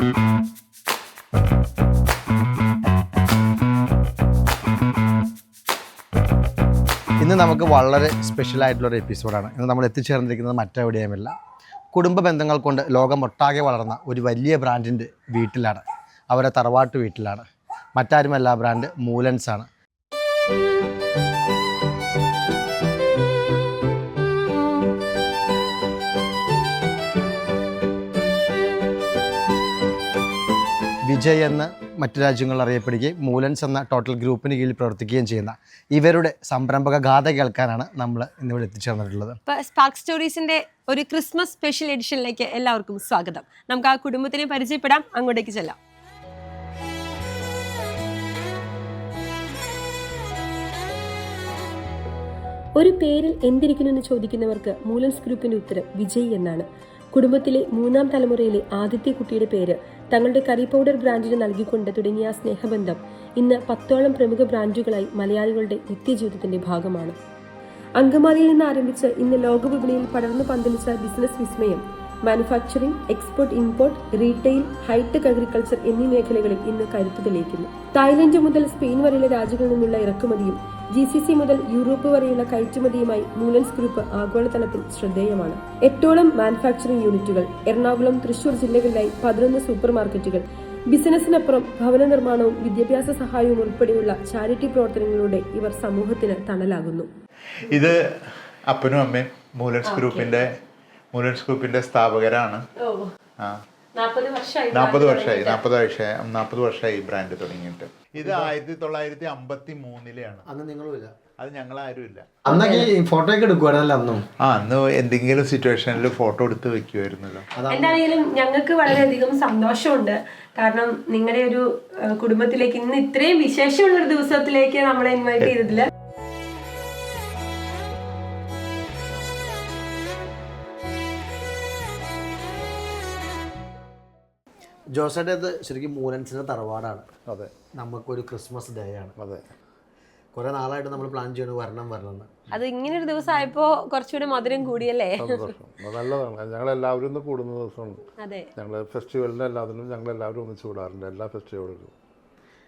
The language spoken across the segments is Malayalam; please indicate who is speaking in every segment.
Speaker 1: ഇന്ന് നമുക്ക് വളരെ സ്പെഷ്യലായിട്ടുള്ളൊരു എപ്പിസോഡാണ്. ഇന്ന് നമ്മൾ എത്തിച്ചേർന്നിരിക്കുന്നത് മറ്റെവിടെയുമില്ല, കുടുംബ ബന്ധങ്ങൾ കൊണ്ട് ലോകമൊട്ടാകെ വളർന്ന ഒരു വലിയ ബ്രാൻഡിൻ്റെ വീട്ടിലാണ്. അവരെ തറവാട്ട് വീട്ടിലാണ്. മറ്റാരുമല്ല, ബ്രാൻഡ് മൂലൻസ് ആണ്. വിജയ് എന്ന് മറ്റു രാജ്യങ്ങളിൽ അറിയപ്പെടുകയും മൂലൻസ് എന്ന ടോട്ടൽ ഗ്രൂപ്പിന് കീഴിൽ പ്രവർത്തിക്കുകയും ചെയ്യുന്ന ഇവരുടെ സംരംഭക ഗാഥ കേൾക്കാനാണ് നമ്മൾ ഇന്നിവിടെ എത്തിച്ചേർന്നിട്ടുള്ളത്.
Speaker 2: സ്പാർക്ക് സ്റ്റോറീസിന്റെ ഒരു ക്രിസ്മസ് സ്പെഷ്യൽ എഡിഷനിലേക്ക് എല്ലാവർക്കും സ്വാഗതം. നമുക്ക് ആ കുടുംബത്തിനെ പരിചയപ്പെടാം, അങ്ങോട്ടേക്ക് ചെല്ലാം. ഒരു പേരിൽ എന്തിരിക്കുന്നു എന്ന് ചോദിക്കുന്നവർക്ക് മൂലൻസ് ഗ്രൂപ്പിന്റെ ഉത്തരം വിജയ് എന്നാണ്. കുടുംബത്തിലെ 3ാം തലമുറയിലെ ആദ്യത്തെ കുട്ടിയുടെ പേര് തങ്ങളുടെ കറി പൗഡർ ബ്രാൻഡിന് നൽകിക്കൊണ്ട് തുടങ്ങിയ സ്നേഹബന്ധം ഇന്ന് 10ഓളം പ്രമുഖ ബ്രാൻഡുകളായി മലയാളികളുടെ നിത്യജീവിതത്തിന്റെ ഭാഗമാണ്. അങ്കമാലിയിൽ നിന്ന് ആരംഭിച്ച് ഇന്ന് ലോകവിപണിയിൽ പടർന്നു പന്തലിച്ച ബിസിനസ് വിസ്മയം manufacturing, export, import, retail, hitech agriculture എന്നീ മേഖലകളിൽ ഇന്ന് കരുത്തു തെളിയിക്കുന്നു. തായ്ലൻഡ് മുതൽ സ്പെയിൻ വരെയുള്ള രാജ്യങ്ങളിൽ നിന്നുള്ള ഇറക്കുമതിയും GCC മുതൽ യൂറോപ്പ് വരെയുള്ള കയറ്റുമതിയുമായി മൂലൻസ് ഗ്രൂപ്പ് ആഗോളതലത്തിൽ ശ്രദ്ധേയമാണ്. 8ഓളം മാനുഫാക്ചറിംഗ് യൂണിറ്റുകൾ, എറണാകുളം, തൃശൂർ ജില്ലകളിലായി 11 സൂപ്പർ മാർക്കറ്റുകൾ, ബിസിനസിനപ്പുറം ഭവന നിർമ്മാണവും വിദ്യാഭ്യാസ സഹായവും ഉൾപ്പെടെയുള്ള ചാരിറ്റി പ്രവർത്തനങ്ങളിലൂടെ ഇവർ സമൂഹത്തിന് തണലാകുന്നു.
Speaker 3: ഇത് അപ്പനും അമ്മയും മൂലൻസ് ഗ്രൂപ്പിന്റെ സ്ഥാപകരാണ്. 40 വർഷമായി ഈ ബ്രാൻഡ് തുടങ്ങിയിട്ട്. ഇത് 1953
Speaker 1: അന്ന് നിങ്ങളുമില്ല,
Speaker 3: അത് ഞങ്ങളാരും ഇല്ല.
Speaker 1: അന്നൊക്കെ ഫോട്ടോ ഒക്കെ എടുക്കുവായിരുന്നല്ലോ അന്നും.
Speaker 3: അന്ന് എന്തെങ്കിലും സിറ്റുവേഷനിൽ ഫോട്ടോ എടുത്ത് വെക്കുമായിരുന്നല്ലോ.
Speaker 2: എന്താണെങ്കിലും ഞങ്ങൾക്ക് വളരെയധികം സന്തോഷമുണ്ട്. കാരണം നിങ്ങളുടെ ഒരു കുടുംബത്തിലേക്ക് ഇന്ന് ഇത്രയും വിശേഷമുള്ള ഒരു ദിവസത്തിലേക്ക് നമ്മളെ ഇൻവൈറ്റ് ചെയ്തതില്
Speaker 1: ജോസേട്ടത് ശരിക്കും മൂലൻസിന്റെ തറവാടാണ്.
Speaker 3: അതെ,
Speaker 1: നമുക്കൊരു ക്രിസ്മസ് ഡേ ആണ്.
Speaker 3: അതെ,
Speaker 1: കുറെ നാളായിട്ട് നമ്മൾ പ്ലാൻ ചെയ്യണം വരണം.
Speaker 2: അത് ഇങ്ങനെ ഒരു ദിവസം ആയപ്പോ കുറച്ചുകൂടെ മധുരം കൂടിയല്ലേ?
Speaker 4: നല്ലതാണ്. ഞങ്ങളെല്ലാവരും ഒന്ന് കൂടുന്ന ദിവസമാണ്.
Speaker 2: അതെ,
Speaker 4: ഞങ്ങൾ ഫെസ്റ്റിവലിന് എല്ലാത്തിനും ഞങ്ങളെല്ലാവരും ഒന്നിച്ച് കൂടാറുണ്ട്. എല്ലാ ഫെസ്റ്റിവലിലും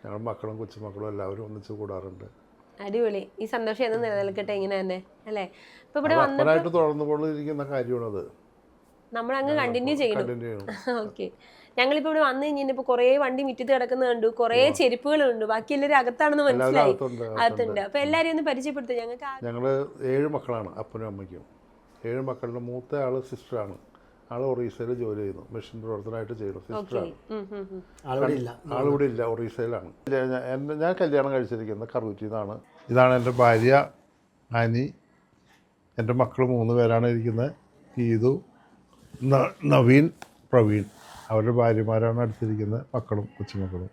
Speaker 4: ഞങ്ങൾ മക്കളും കൊച്ചുമക്കളും എല്ലാവരും ഒന്നിച്ച് കൂടാറുണ്ട്.
Speaker 2: അടിപൊളി. ഈ സന്തോഷം എന്ന് നിലനിൽക്കട്ടെ ഇങ്ങനെ തന്നെ അല്ലേ? ഇപ്പൊ ഇവിടെ
Speaker 4: വന്നപ്പോഴായിട്ട് തുടർന്നുകൊണ്ടിരിക്കുന്ന കാര്യമാണത്.
Speaker 2: നമ്മളങ്ങ് കണ്ടിന്യൂ ചെയ്യണം. ഓക്കെ, ഞങ്ങളിപ്പോ ഇവിടെ വന്നു കഴിഞ്ഞപ്പോ കുറെ വണ്ടി മുറ്റത്ത് കിടക്കുന്നത് കണ്ടു, കുറെ ചെരുപ്പുകളുണ്ട്, ബാക്കി എല്ലാവരും അകത്താണെന്ന് മനസ്സിലായി. അകത്തുണ്ട്. അപ്പൊ എല്ലാരും ഒന്ന് പരിചയപ്പെടുത്തും.
Speaker 4: ഞങ്ങള് 7 മക്കളാണ്, അപ്പനും അമ്മയ്ക്കും. 7 മക്കളുടെ മൂത്ത ആള് സിസ്റ്ററാണ്. ആള് ഒറീസയിൽ ജോലി ചെയ്യുന്നു, മെഷീൻ പ്രവർത്തനമായിട്ട് ചെയ്യുന്നു. സിസ്റ്ററാണ്. ആളിവിടെ ഇല്ല, ഒറീസയിലാണ്. ഞാൻ കല്യാണം കഴിച്ചിരിക്കുന്നത് കറൂറ്റിൽ നിന്നാണ്. ഇതാണ് എൻ്റെ ഭാര്യ ആനി. എൻ്റെ മക്കൾ 3 പേരാണ് ഇരിക്കുന്നത്. ഗീതു, നവീൻ, പ്രവീൺ. അവരുടെ ഭാര്യമാരാണ് അടുത്തിരിക്കുന്നത്, മക്കളും കൊച്ചുമക്കളും.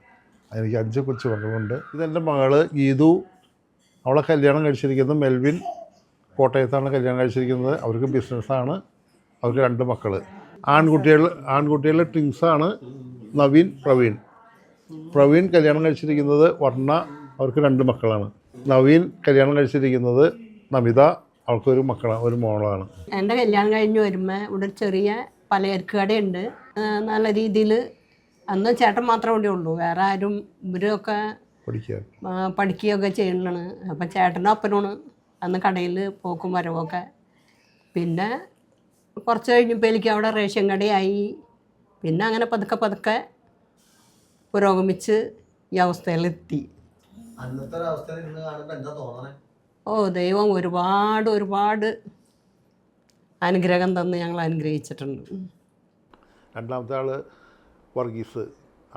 Speaker 4: എനിക്ക് 5 കൊച്ചുമക്കളുണ്ട്. ഇതെൻ്റെ മകള് ഗീതു. അവളെ കല്യാണം കഴിച്ചിരിക്കുന്നത് മെൽവിൻ, കോട്ടയത്താണ് കല്യാണം കഴിച്ചിരിക്കുന്നത്. അവർക്ക് ബിസിനസ്സാണ്. അവർക്ക് 2 മക്കൾ. ആൺകുട്ടികളുടെ ട്വിൻസാണ് നവീൻ, പ്രവീൺ കല്യാണം കഴിച്ചിരിക്കുന്നത് വർണ്ണ. അവർക്ക് 2 മക്കളാണ്. നവീൻ കല്യാണം കഴിച്ചിരിക്കുന്നത് നമിത. അവൾക്കൊരു ഒരു മോളാണ്.
Speaker 5: എൻ്റെ കല്യാണം കഴിഞ്ഞ് വരുമ്പോൾ ഇവിടെ ചെറിയ പലചരക്ക് കടയുണ്ട്. നല്ല രീതിയിൽ അന്ന് ചേട്ടൻ മാത്രമേ ഇവിടെ ഉള്ളൂ, വേറെ ആരും. ഇവരൊക്കെ പഠിക്കുകയൊക്കെ ചെയ്യുന്നതാണ്. അപ്പം ചേട്ടനും അപ്പനാണ് അന്ന് കടയിൽ പോക്കും വരവൊക്കെ. പിന്നെ കുറച്ച് കഴിഞ്ഞപ്പോൾ എനിക്ക് അവിടെ റേഷൻ കടയായി. പിന്നെ അങ്ങനെ പതുക്കെ പുരോഗമിച്ച് ഈ അവസ്ഥയിലെത്തി. ദൈവം ഒരുപാട് അനുഗ്രഹം തന്ന് ഞങ്ങൾ അനുഗ്രഹിച്ചിട്ടുണ്ട്.
Speaker 4: രണ്ടാമത്തെ ആള് വർഗീസ്.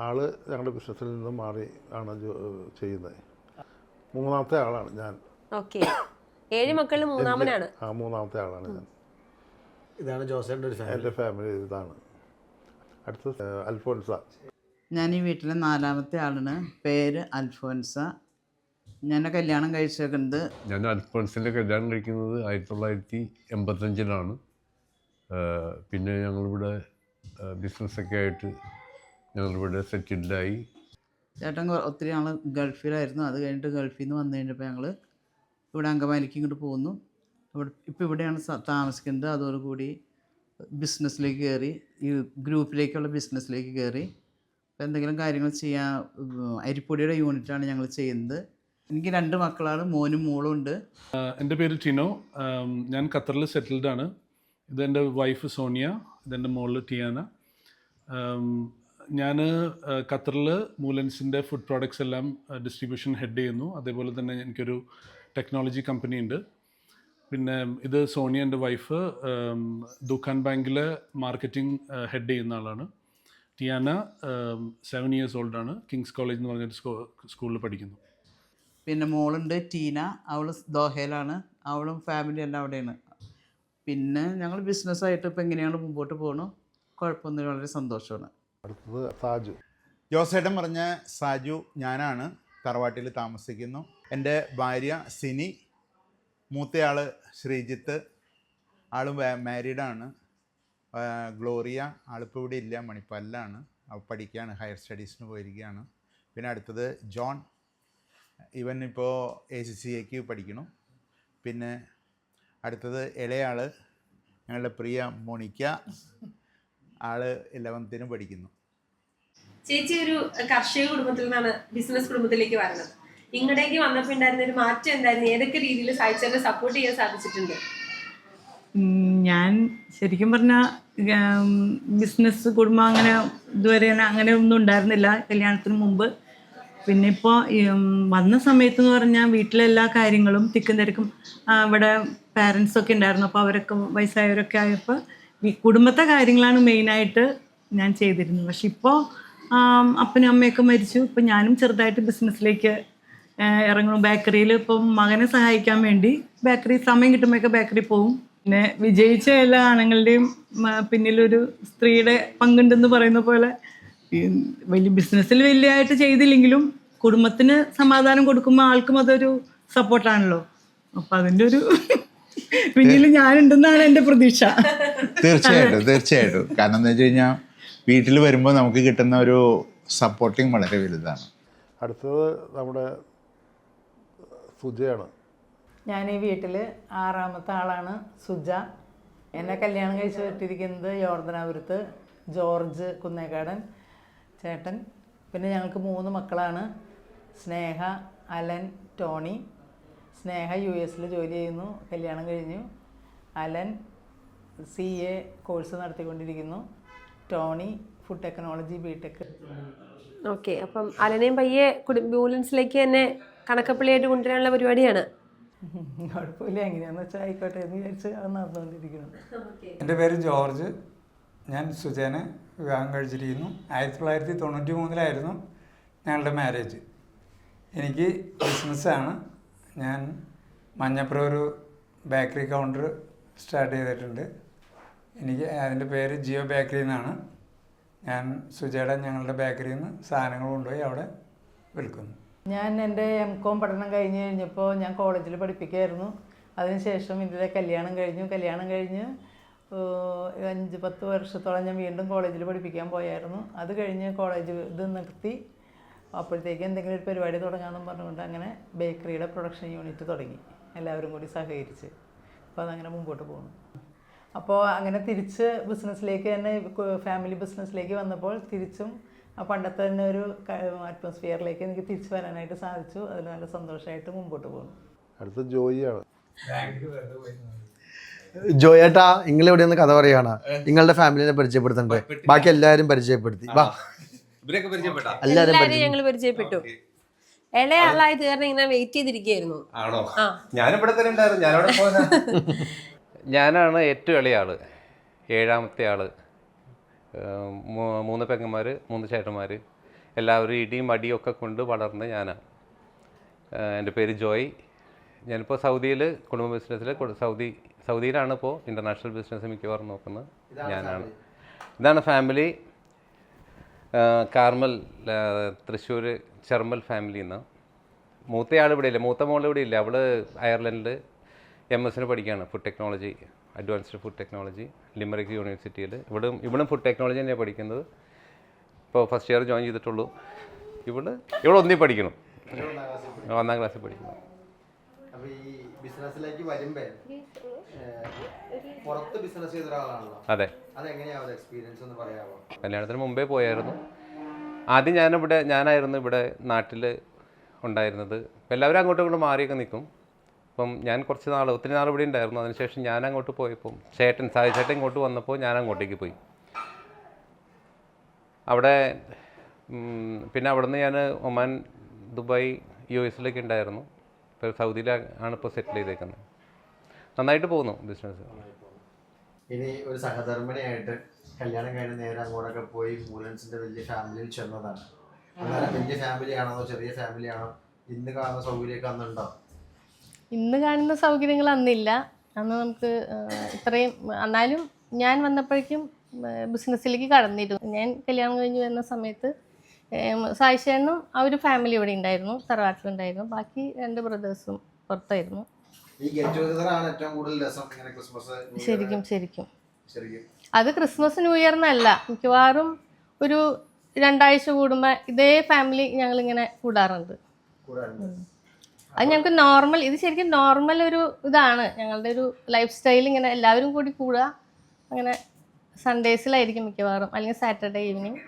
Speaker 4: ആള് ഞങ്ങളുടെ ബിസിനസ്സിൽ നിന്ന് മാറി ആണ് ചെയ്യുന്നത്. 3ാമത്തെ ആളാണ് ഞാൻ.
Speaker 2: 7 മക്കളിൽ 3ാമനാണ്.
Speaker 4: മൂന്നാമത്തെ ആളാണ് ഞാൻ.
Speaker 1: ഇതാണ് ജോസേട്ടൻ്റെ
Speaker 4: എൻ്റെ ഫാമിലി. ഇതാണ്. അടുത്ത അൽഫോൻസ.
Speaker 6: ഞാൻ ഈ വീട്ടിലെ 4ാമത്തെ ആളാണ്. പേര് അൽഫോൻസ. ഞാൻ കല്യാണം കഴിച്ചേക്കുന്നത്
Speaker 7: ഞാൻ അൽഫോൻസിൻ്റെ കല്യാണം കഴിക്കുന്നത് 1985-ലാണ്. പിന്നെ ഞങ്ങളിവിടെ ബിസിനസ്സൊക്കെ ആയിട്ട് ഞങ്ങളിവിടെ സെറ്റിൽഡായി.
Speaker 6: ചേട്ടൻ ഒത്തിരി നാൾ ഗൾഫിലായിരുന്നു. അത് കഴിഞ്ഞിട്ട് ഗൾഫിൽ നിന്ന് വന്നു കഴിഞ്ഞപ്പോൾ ഞങ്ങൾ ഇവിടെ അങ്കമാലിക്ക് ഇങ്ങോട്ട് പോന്നു. ഇപ്പോൾ ഇവിടെയാണ് താമസിക്കുന്നത്. അതോടുകൂടി ബിസിനസ്സിലേക്ക് കയറി, ഈ ഗ്രൂപ്പിലേക്കുള്ള ബിസിനസ്സിലേക്ക് കയറി. ഇപ്പോൾ എന്തെങ്കിലും കാര്യങ്ങൾ ചെയ്യാൻ അരിപ്പൊടിയുടെ യൂണിറ്റാണ് ഞങ്ങൾ ചെയ്യുന്നത്. എനിക്ക് 2 മക്കളാണ്, മോനും മോളും ഉണ്ട്.
Speaker 8: എൻ്റെ പേര് ടിനോ. ഞാൻ ഖത്തറിൽ സെറ്റിൽഡ് ആണ്. ഇതെൻ്റെ വൈഫ് സോണിയ, ഇതെൻ്റെ മോള് ടിയാന. ഞാൻ ഖത്തറിൽ മൂലൻസിൻ്റെ ഫുഡ് പ്രോഡക്ട്സ് എല്ലാം ഡിസ്ട്രിബ്യൂഷൻ ഹെഡ് ചെയ്യുന്നു. അതേപോലെ തന്നെ എനിക്കൊരു ടെക്നോളജി കമ്പനി ഉണ്ട്. പിന്നെ ഇത് സോണിയ എൻ്റെ വൈഫ് ദുഖാൻ ബാങ്കിലെ മാർക്കറ്റിംഗ് ഹെഡ് ചെയ്യുന്ന ആളാണ്. ടിയാന 7 years old ആണ്. കിങ്സ് കോളേജ് എന്ന് പറഞ്ഞൊരു സ്കൂളിൽ പഠിക്കുന്നു.
Speaker 6: പിന്നെ മോളുണ്ട് ടീന, അവൾ ദോഹയിലാണ്. അവളും ഫാമിലി എല്ലാം അവിടെയാണ്. പിന്നെ ഞങ്ങൾ ബിസിനസ്സായിട്ട് ഇപ്പോൾ എങ്ങനെയാണ് മുമ്പോട്ട് പോകണം, കുഴപ്പമൊന്നുമില്ല, വളരെ സന്തോഷമാണ്.
Speaker 4: അടുത്തത് സാജു.
Speaker 3: ജോസേട്ടൻ പറഞ്ഞ സാജു ഞാനാണ്. തറവാട്ടിൽ താമസിക്കുന്നു. എൻ്റെ ഭാര്യ സിനി, മൂത്തയാൾ ശ്രീജിത്ത്, ആളും മാരീഡാണ്. ഗ്ലോറിയ, ആളിപ്പോൾ ഇവിടെ ഇല്ല, മണിപ്പാലിലാണ്. അവൾ പഠിക്കുകയാണ്, ഹയർ സ്റ്റഡീസിന് പോയിരിക്കുകയാണ്. പിന്നെ അടുത്തത് ജോൺ, ഇവൻ ഇപ്പോൾ ACCAക്ക് പഠിക്കണം. പിന്നെ അടുത്തത് ഇളയാൾ ഞങ്ങളുടെ പ്രിയ മോണിക്ക, ആള് 11th പഠിക്കുന്നു.
Speaker 2: ചേച്ചി ഒരു കർഷക കുടുംബത്തിൽ നിന്നാണ് ബിസിനസ് കുടുംബത്തിലേക്ക് വരുന്നത്. ഇങ്ങോട്ടേക്ക് വന്നപ്പോൾ ഉണ്ടായിരുന്ന ഒരു മാറ്റം എന്തായിരുന്നു? ഏതൊക്കെ രീതിയിൽ സായിച്ചേട്ടനെ സപ്പോർട്ട് ചെയ്യാൻ സാധിച്ചിട്ടുണ്ട്?
Speaker 9: ഞാൻ ശരിക്കും പറഞ്ഞാൽ ബിസിനസ് കുടുംബം അങ്ങനെ ഇതുവരെ അങ്ങനെ ഒന്നും ഉണ്ടായിരുന്നില്ല കല്യാണത്തിന് മുമ്പ്. പിന്നെ ഇപ്പോൾ വന്ന സമയത്ത് എന്ന് പറഞ്ഞാൽ വീട്ടിലെല്ലാ കാര്യങ്ങളും തിക്കും തിരക്കും, ഇവിടെ പാരൻസൊക്കെ ഉണ്ടായിരുന്നു. അപ്പോൾ അവരൊക്കെ വയസ്സായവരൊക്കെ ആയപ്പോൾ ഈ കുടുംബത്തെ കാര്യങ്ങളാണ് മെയിനായിട്ട് ഞാൻ ചെയ്തിരുന്നത്. പക്ഷെ ഇപ്പോൾ അപ്പനും അമ്മയൊക്കെ മരിച്ചു. ഇപ്പം ഞാനും ചെറുതായിട്ട് ബിസിനസ്സിലേക്ക് ഇറങ്ങണം. ബേക്കറിയിൽ ഇപ്പം മകനെ സഹായിക്കാൻ വേണ്ടി ബേക്കറി സമയം കിട്ടുമ്പോഴൊക്കെ ബേക്കറി പോവും. പിന്നെ വിജയിച്ച എല്ലാ ആണുങ്ങളുടെയും പിന്നിലൊരു സ്ത്രീയുടെ പങ്കുണ്ടെന്ന് പറയുന്ന പോലെ വലിയ ബിസിനസ്സിൽ വലിയതായിട്ട് ചെയ്തില്ലെങ്കിലും കുടുംബത്തിന് സമാധാനം കൊടുക്കുമ്പോൾ ആൾക്കും അതൊരു സപ്പോർട്ടാണല്ലോ. അപ്പം അതിൻ്റെ ഒരു പിന്നിൽ ഞാനുണ്ടെന്നാണ് എൻ്റെ പ്രതീക്ഷ.
Speaker 3: തീർച്ചയായിട്ടും. കാരണം എന്താ വെച്ച് കഴിഞ്ഞാൽ വീട്ടിൽ വരുമ്പോൾ നമുക്ക് കിട്ടുന്ന ഒരു സപ്പോർട്ടിങ് വളരെ വലുതാണ്.
Speaker 4: അടുത്തത് നമ്മുടെ സുജയാണ്.
Speaker 10: ഞാൻ ഈ വീട്ടിൽ 6ാമത്തെ ആളാണ്, സുജ. എന്നെ കല്യാണം കഴിച്ച് വിട്ടിരിക്കുന്നത് യോർദനാപുരത്ത് ജോർജ് കുന്നേക്കാടൻ ചേട്ടൻ. പിന്നെ ഞങ്ങൾക്ക് 3 മക്കളാണ്, Sneha, Alan, Tony. Sneha US ജോലി ചെയ്യുന്നു, കല്യാണം കഴിഞ്ഞു. അലൻ CA കോഴ്സ് നടത്തിക്കൊണ്ടിരിക്കുന്നു. Tony food technology BTech.
Speaker 2: Okay, അപ്പം അലനെയും പയ്യെ മൂലൻസിലേക്ക് തന്നെ കണക്കപ്പള്ളിയായിട്ട് കൊണ്ടുവരാനുള്ള പരിപാടിയാണ്.
Speaker 10: കുഴപ്പമില്ല, എങ്ങനെയാണെന്ന് വെച്ചാൽ ആയിക്കോട്ടെ എന്ന് വിചാരിച്ച് അത് നടന്നുകൊണ്ടിരിക്കുന്നു.
Speaker 11: എൻ്റെ പേര് ജോർജ്. ഞാൻ സുജേനെ വിവാഹം കഴിച്ചിരിക്കുന്നു. 1993 ഞങ്ങളുടെ മാരേജ്. എനിക്ക് ബിസിനസ്സാണ്. ഞാൻ മഞ്ഞപ്പുറം ഒരു ബേക്കറി കൗണ്ടർ സ്റ്റാർട്ട് ചെയ്തിട്ടുണ്ട്. എനിക്ക് അതിൻ്റെ പേര് ജിയോ ബേക്കറി എന്നാണ്. ഞാൻ സുജയുടെ ഞങ്ങളുടെ ബേക്കറിയിൽ നിന്ന് സാധനങ്ങൾ കൊണ്ടുപോയി അവിടെ വിൽക്കുന്നു.
Speaker 10: ഞാൻ എൻ്റെ MCOM പഠനം കഴിഞ്ഞ് കഴിഞ്ഞപ്പോൾ ഞാൻ കോളേജിൽ പഠിപ്പിക്കുകയായിരുന്നു. അതിനുശേഷം ഇതിലെ കല്യാണം കഴിഞ്ഞ് 5-10 വർഷത്തോളം ഞാൻ വീണ്ടും കോളേജിൽ പഠിപ്പിക്കാൻ പോയായിരുന്നു. അത് കഴിഞ്ഞ് കോളേജ് ഇത് നിർത്തി. അപ്പോഴത്തേക്ക് എന്തെങ്കിലും ഒരു പരിപാടി തുടങ്ങാമെന്നും പറഞ്ഞുകൊണ്ട് അങ്ങനെ ബേക്കറിയുടെ പ്രൊഡക്ഷൻ യൂണിറ്റ് തുടങ്ങി, എല്ലാവരും കൂടി സഹകരിച്ച്. അപ്പോൾ അതങ്ങനെ മുമ്പോട്ട് പോകുന്നു. അപ്പോൾ അങ്ങനെ തിരിച്ച് ബിസിനസ്സിലേക്ക് തന്നെ, ഫാമിലി ബിസിനസ്സിലേക്ക് വന്നപ്പോൾ തിരിച്ചും പണ്ടത്തെ തന്നെ ഒരു അറ്റ്മോസ്ഫിയറിലേക്ക് എനിക്ക് തിരിച്ചു വരാനായിട്ട് സാധിച്ചു. അതിൽ നല്ല സന്തോഷമായിട്ട് മുമ്പോട്ട് പോകുന്നു.
Speaker 4: അടുത്ത ജോയിയാണ്.
Speaker 1: ജോയേട്ടാ, നിങ്ങൾ ഇവിടെ നിന്ന് കഥ പറയാണ്. നിങ്ങളുടെ ഫാമിലിനെ പരിചയപ്പെടുത്തണ്ടേ? ബാക്കി എല്ലാവരും പരിചയപ്പെടുത്തി.
Speaker 2: എല്ലാവരും ഞങ്ങൾ പരിചയപ്പെട്ടു. ഇളയ ആളായത് കാരണം ഇങ്ങനെ വെയിറ്റ് ചെയ്തിരിക്കുകയായിരുന്നു.
Speaker 12: ആണോ? ഞാനിവിടെ തന്നെ ഉണ്ടായിരുന്നു. ഞാനാണ് ഏറ്റവും ഇളയ ആള്, 7ാമത്തെ ആള്. 3 പെങ്ങന്മാർ, 3 ചേട്ടന്മാർ. എല്ലാവരും ഇടിയും അടിയും ഒക്കെ കൊണ്ട് വളർന്ന ഞാനാണ്. എൻ്റെ പേര് ജോയ്. ഞാനിപ്പോൾ സൗദിയിൽ കുടുംബ ബിസിനസ്സിൽ സൗദിയിലാണ് ഇപ്പോൾ ഇൻ്റർനാഷണൽ ബിസിനസ് മിക്കവാറും നോക്കുന്നത് ഞാനാണ്. ഇതാണ് ഫാമിലി. കാർമൽ, തൃശ്ശൂർ ചെർമൽ ഫാമിലിയിൽ നിന്ന്. മൂത്തയാൾ ഇവിടെ ഇല്ല, മൂത്ത മോൾ ഇവിടെ ഇല്ല. അവൾ അയർലൻഡിൽ MS പഠിക്കുകയാണ്, food technology, advanced food technology, Limerick യൂണിവേഴ്സിറ്റിയിൽ. ഇവിടെ ഫുഡ് ടെക്നോളജി തന്നെയാണ് പഠിക്കുന്നത്. ഇപ്പോൾ ഫസ്റ്റ് ഇയർ ജോയിൻ ചെയ്തിട്ടുള്ളൂ. ഇവിടെ 1 പഠിക്കണം, 1ാം ക്ലാസ്സിൽ പഠിക്കണം. അതെ, കല്യാണത്തിന് മുമ്പേ പോയായിരുന്നു. ആദ്യം ഞാനായിരുന്നു ഇവിടെ നാട്ടിൽ ഉണ്ടായിരുന്നത്. എല്ലാവരും അങ്ങോട്ടും ഇങ്ങോട്ടും മാറിയൊക്കെ നിൽക്കും. അപ്പം ഞാൻ ഒത്തിരി നാൾ ഇവിടെ ഉണ്ടായിരുന്നു. അതിനുശേഷം ഞാൻ അങ്ങോട്ട് പോയപ്പം സായി ചേട്ടൻ ഇങ്ങോട്ട് വന്നപ്പോൾ ഞാൻ അങ്ങോട്ടേക്ക് പോയി. അവിടെ പിന്നെ അവിടെ നിന്ന് ഞാൻ ഒമാൻ, ദുബായ്, US ഉണ്ടായിരുന്നു. ഇപ്പോൾ സൗദിയിലാണ് ഇപ്പോൾ സെറ്റിൽ ചെയ്തേക്കുന്നത്. നന്നായിട്ട് പോകുന്നു ബിസിനസ്.
Speaker 1: ഇനി ഒരു സഹധർമ്മിണിയായിട്ട് കല്യാണം കഴിഞ്ഞ് നേരെ അങ്ങോട്ടൊക്കെ പോയി മൂലൻസിൻ്റെ വലിയ ഫാമിലിയിൽ ചെന്നതാണ്. അന്നേരം വലിയ ഫാമിലിയാണോ ചെറിയ ഫാമിലിയാണോ? ഇന്ന് കാണുന്ന സൗകര്യമൊക്കെ അന്നുണ്ടോ?
Speaker 13: ഇന്ന് കാണുന്ന സൗകര്യങ്ങൾ അന്നില്ല. അന്ന് നമുക്ക് ഇത്രയും, എന്നാലും ഞാൻ വന്നപ്പോഴേക്കും ബിസിനസ്സിലേക്ക് കടന്നിരുന്നു. ഞാൻ കല്യാണം കഴിഞ്ഞ് വരുന്ന സമയത്ത് സായിശേനും ആ ഒരു ഫാമിലി ഇവിടെ ഉണ്ടായിരുന്നു, തറവാട്ടിലുണ്ടായിരുന്നു. ബാക്കി 2 ബ്രദേഴ്സും പുറത്തായിരുന്നു. ശരിക്കും അത് ക്രിസ്മസ് ന്യൂ ഇയറിനല്ല, മിക്കവാറും ഒരു 2 ആഴ്ച കൂടുമ്പോൾ ഇതേ ഫാമിലി ഞങ്ങളിങ്ങനെ കൂടാറുണ്ട്. അത് ഞങ്ങൾക്ക് നോർമൽ, ഇത് ശരിക്കും നോർമൽ ഒരു ഇതാണ് ഞങ്ങളുടെ ഒരു ലൈഫ് സ്റ്റൈൽ. ഇങ്ങനെ എല്ലാവരും കൂടി കൂടുക, അങ്ങനെ സൺഡേസിലായിരിക്കും മിക്കവാറും, അല്ലെങ്കിൽ സാറ്റർഡേ ഈവനിങ്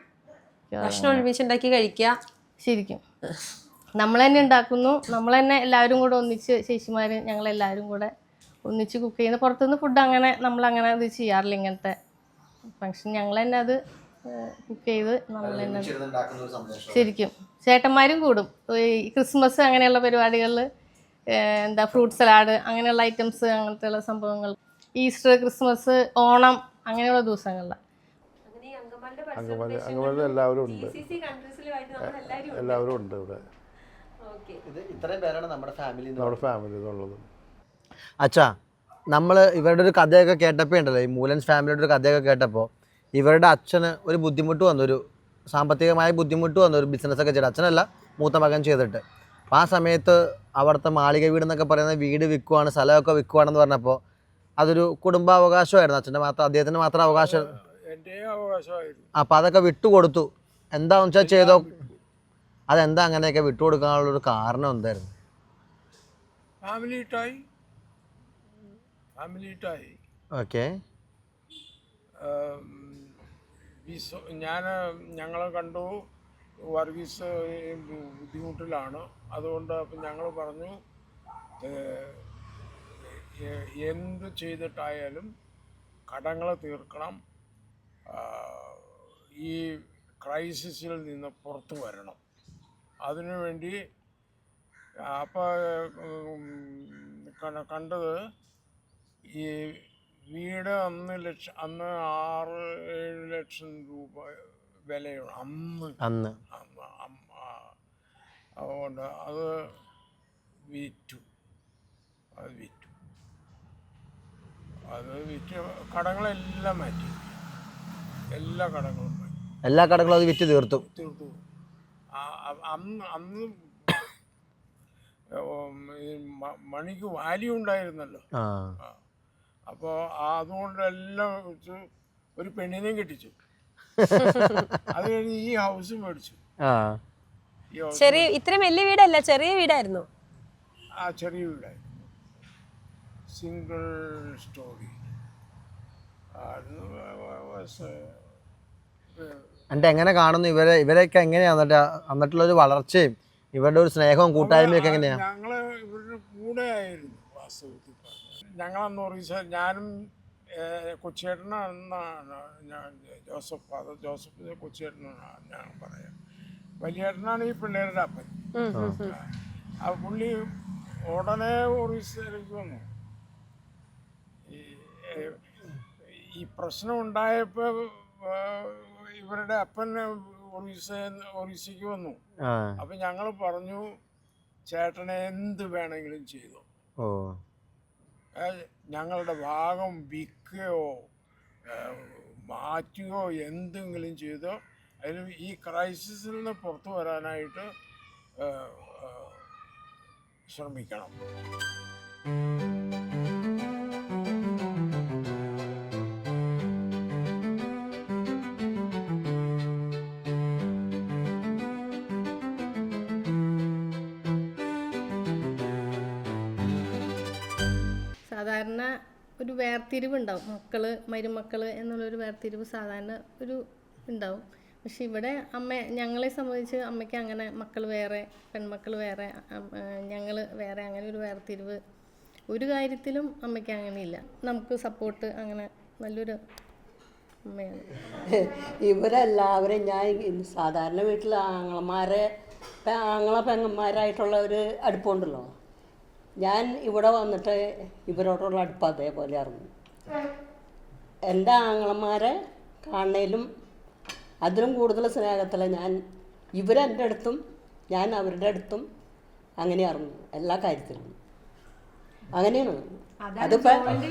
Speaker 14: ഭക്ഷണം ഒരുമിച്ചുണ്ടാക്കി കഴിക്കുക.
Speaker 13: ശരിക്കും നമ്മൾ തന്നെ ഉണ്ടാക്കുന്നു, നമ്മൾ തന്നെ എല്ലാവരും കൂടെ ഒന്നിച്ച്, ചേച്ചിമാർ ഞങ്ങളെല്ലാവരും കൂടെ ഒന്നിച്ച് കുക്ക് ചെയ്യുന്ന. പുറത്തുനിന്ന് ഫുഡ് അങ്ങനെ നമ്മളങ്ങനെ ഇത് ചെയ്യാറില്ല. ഇങ്ങനത്തെ ഫങ്ഷൻ ഞങ്ങൾ തന്നെ അത് കുക്ക് ചെയ്ത് നമ്മൾ തന്നെ. ശരിക്കും ചേട്ടന്മാരും കൂടും. ഈ ക്രിസ്മസ് അങ്ങനെയുള്ള പരിപാടികളിൽ എന്താ ഫ്രൂട്ട് സലാഡ് അങ്ങനെയുള്ള ഐറ്റംസ്, അങ്ങനത്തെയുള്ള സംഭവങ്ങൾ, ഈസ്റ്റർ, ക്രിസ്മസ്, ഓണം അങ്ങനെയുള്ള ദിവസങ്ങളിൽ
Speaker 4: അംഗമാലിൽ എല്ലാവരും ഉണ്ട്. എല്ലാവരും ഉണ്ട് ഇവിടെ.
Speaker 1: ഇത്രയും പേരാണ് നമ്മുടെ ഫാമിലി
Speaker 4: ഉള്ളത്.
Speaker 1: അച്ഛാ, നമ്മൾ ഇവരുടെ ഒരു കഥയൊക്കെ കേട്ടപ്പോൾ ഉണ്ടല്ലോ, ഈ മൂലൻസ് ഫാമിലിയുടെ ഒരു കഥയൊക്കെ കേട്ടപ്പോൾ ഇവരുടെ അച്ഛന് ഒരു ബുദ്ധിമുട്ട് വന്നു, ഒരു സാമ്പത്തികമായ ബുദ്ധിമുട്ട് വന്നു, ഒരു ബിസിനസ്സൊക്കെ ചെയ്ത്. അച്ഛനല്ല, മൂത്ത മകൻ ചെയ്തിട്ട്. അപ്പോൾ ആ സമയത്ത് അവിടുത്തെ മാളിക വീട് എന്നൊക്കെ പറയുന്ന വീട് വിൽക്കുവാണ്, സ്ഥലമൊക്കെ വിൽക്കുവാണെന്ന് പറഞ്ഞപ്പോൾ അതൊരു കുടുംബാവകാശമായിരുന്നു. അദ്ദേഹത്തിന് മാത്രം അവകാശം. അപ്പം അതൊക്കെ വിട്ടുകൊടുത്തു. എന്താണെന്ന് വെച്ചാൽ ചെയ്തോ. അതെന്താ അങ്ങനെയൊക്കെ വിട്ടുകൊടുക്കാനുള്ളൊരു കാരണം എന്തായിരുന്നു? ഓക്കെ.
Speaker 15: ഞങ്ങൾ കണ്ടു വർഗീസ് ബുദ്ധിമുട്ടിലാണ്. അതുകൊണ്ട് ഞങ്ങൾ പറഞ്ഞു എന്ത് ചെയ്തിട്ടായാലും കടങ്ങൾ തീർക്കണം, ഈ ക്രൈസിസിൽ നിന്ന് പുറത്തു വരണം. അതിനുവേണ്ടി അപ്പോൾ കണ്ടത് ഈ വീട് അന്ന് 6-7 ലക്ഷം രൂപ വിലയാണ് അന്ന്. അതുകൊണ്ട് അത് വിറ്റു. കടങ്ങളെല്ലാം മാറ്റി. എല്ലാ കടങ്ങളും
Speaker 1: അത് വിറ്റ് തീർത്തു.
Speaker 15: അന്ന് മണിക്ക് വാല്യൂ ഉണ്ടായിരുന്നല്ലോ. അപ്പോൾ അതുകൊണ്ടെല്ലാം വെച്ച് ഒരു പെണ്ണിനെയും കെട്ടിച്ചു. അത് കഴിഞ്ഞ് ഈ ഹൗസ് മേടിച്ചു.
Speaker 14: ഇത്രയും വലിയ വീടല്ല, ചെറിയ വീടായിരുന്നു.
Speaker 15: ചെറിയ വീടായിരുന്നു, സിംഗിൾ സ്റ്റോറി.
Speaker 1: എന്നിട്ട് എങ്ങനെ കാണുന്നു ഇവരെയൊക്കെ എങ്ങനെയാണ് എന്നിട്ടുള്ളൊരു വളർച്ചയും ഇവരുടെ ഒരു സ്നേഹവും കൂട്ടായ്മയൊക്കെ എങ്ങനെയാണ്?
Speaker 15: ഞങ്ങൾ ഇവരുടെ കൂടെ ആയിരുന്നു വാസ്തവത്തിൽ. ഞങ്ങളന്ന് ഞാനും കൊച്ചേട്ടനാണെന്നാണ് ഫാദർ ജോസഫ് കൊച്ചേട്ടനാണ് ഞാൻ പറയാം. വലിയേട്ടനാണ് ഈ പിള്ളേരുടെ അപ്പൻ. ആ പുള്ളി ഉടനെ ഒറീസയിലേക്ക് വന്നു. ഈ പ്രശ്നം ഉണ്ടായപ്പോൾ ഇവരുടെ അപ്പൻ ഒറീസയ്ക്ക് വന്നു. അപ്പം ഞങ്ങൾ പറഞ്ഞു, ചേട്ടനെ എന്ത് വേണമെങ്കിലും ചെയ്തു, ഞങ്ങളുടെ ഭാഗം വിൽക്കുകയോ മാറ്റുകയോ എന്തെങ്കിലും ചെയ്തോ, അതിന് ഈ ക്രൈസിസിൽ നിന്ന് പുറത്തു വരാനായിട്ട് ശ്രമിക്കണം.
Speaker 13: സാധാരണ ഒരു വേർതിരിവ് ഉണ്ടാവും, മക്കള് മരുമക്കള് എന്നുള്ളൊരു വേർതിരിവ് സാധാരണ ഒരു ഉണ്ടാവും. പക്ഷെ ഇവിടെ ഞങ്ങളെ സംബന്ധിച്ച് അമ്മയ്ക്ക് അങ്ങനെ മക്കൾ വേറെ പെൺമക്കൾ വേറെ ഞങ്ങൾ വേറെ അങ്ങനെ ഒരു വേർതിരിവ് ഒരു കാര്യത്തിലും അമ്മയ്ക്ക് അങ്ങനെയില്ല. നമുക്ക് സപ്പോർട്ട് അങ്ങനെ നല്ലൊരു അമ്മയാണ്.
Speaker 5: ഇവരെല്ലാവരും ഞാൻ സാധാരണ വീട്ടിൽ പെങ്ങന്മാരായിട്ടുള്ള ഒരു അടുപ്പമുണ്ടല്ലോ, ഞാൻ ഇവിടെ വന്നിട്ട് ഇവരോടുള്ള അടുപ്പം അതേപോലെ ആയിരുന്നു. എൻ്റെ ആങ്ങളമാരെ കാണണേലും അതിലും കൂടുതൽ സ്നേഹത്തിലാണ് ഞാൻ ഇവരെൻ്റെ അടുത്തും ഞാൻ അവരുടെ അടുത്തും അങ്ങനെയായിരുന്നു എല്ലാ കാര്യത്തിലും. അങ്ങനെയാണ്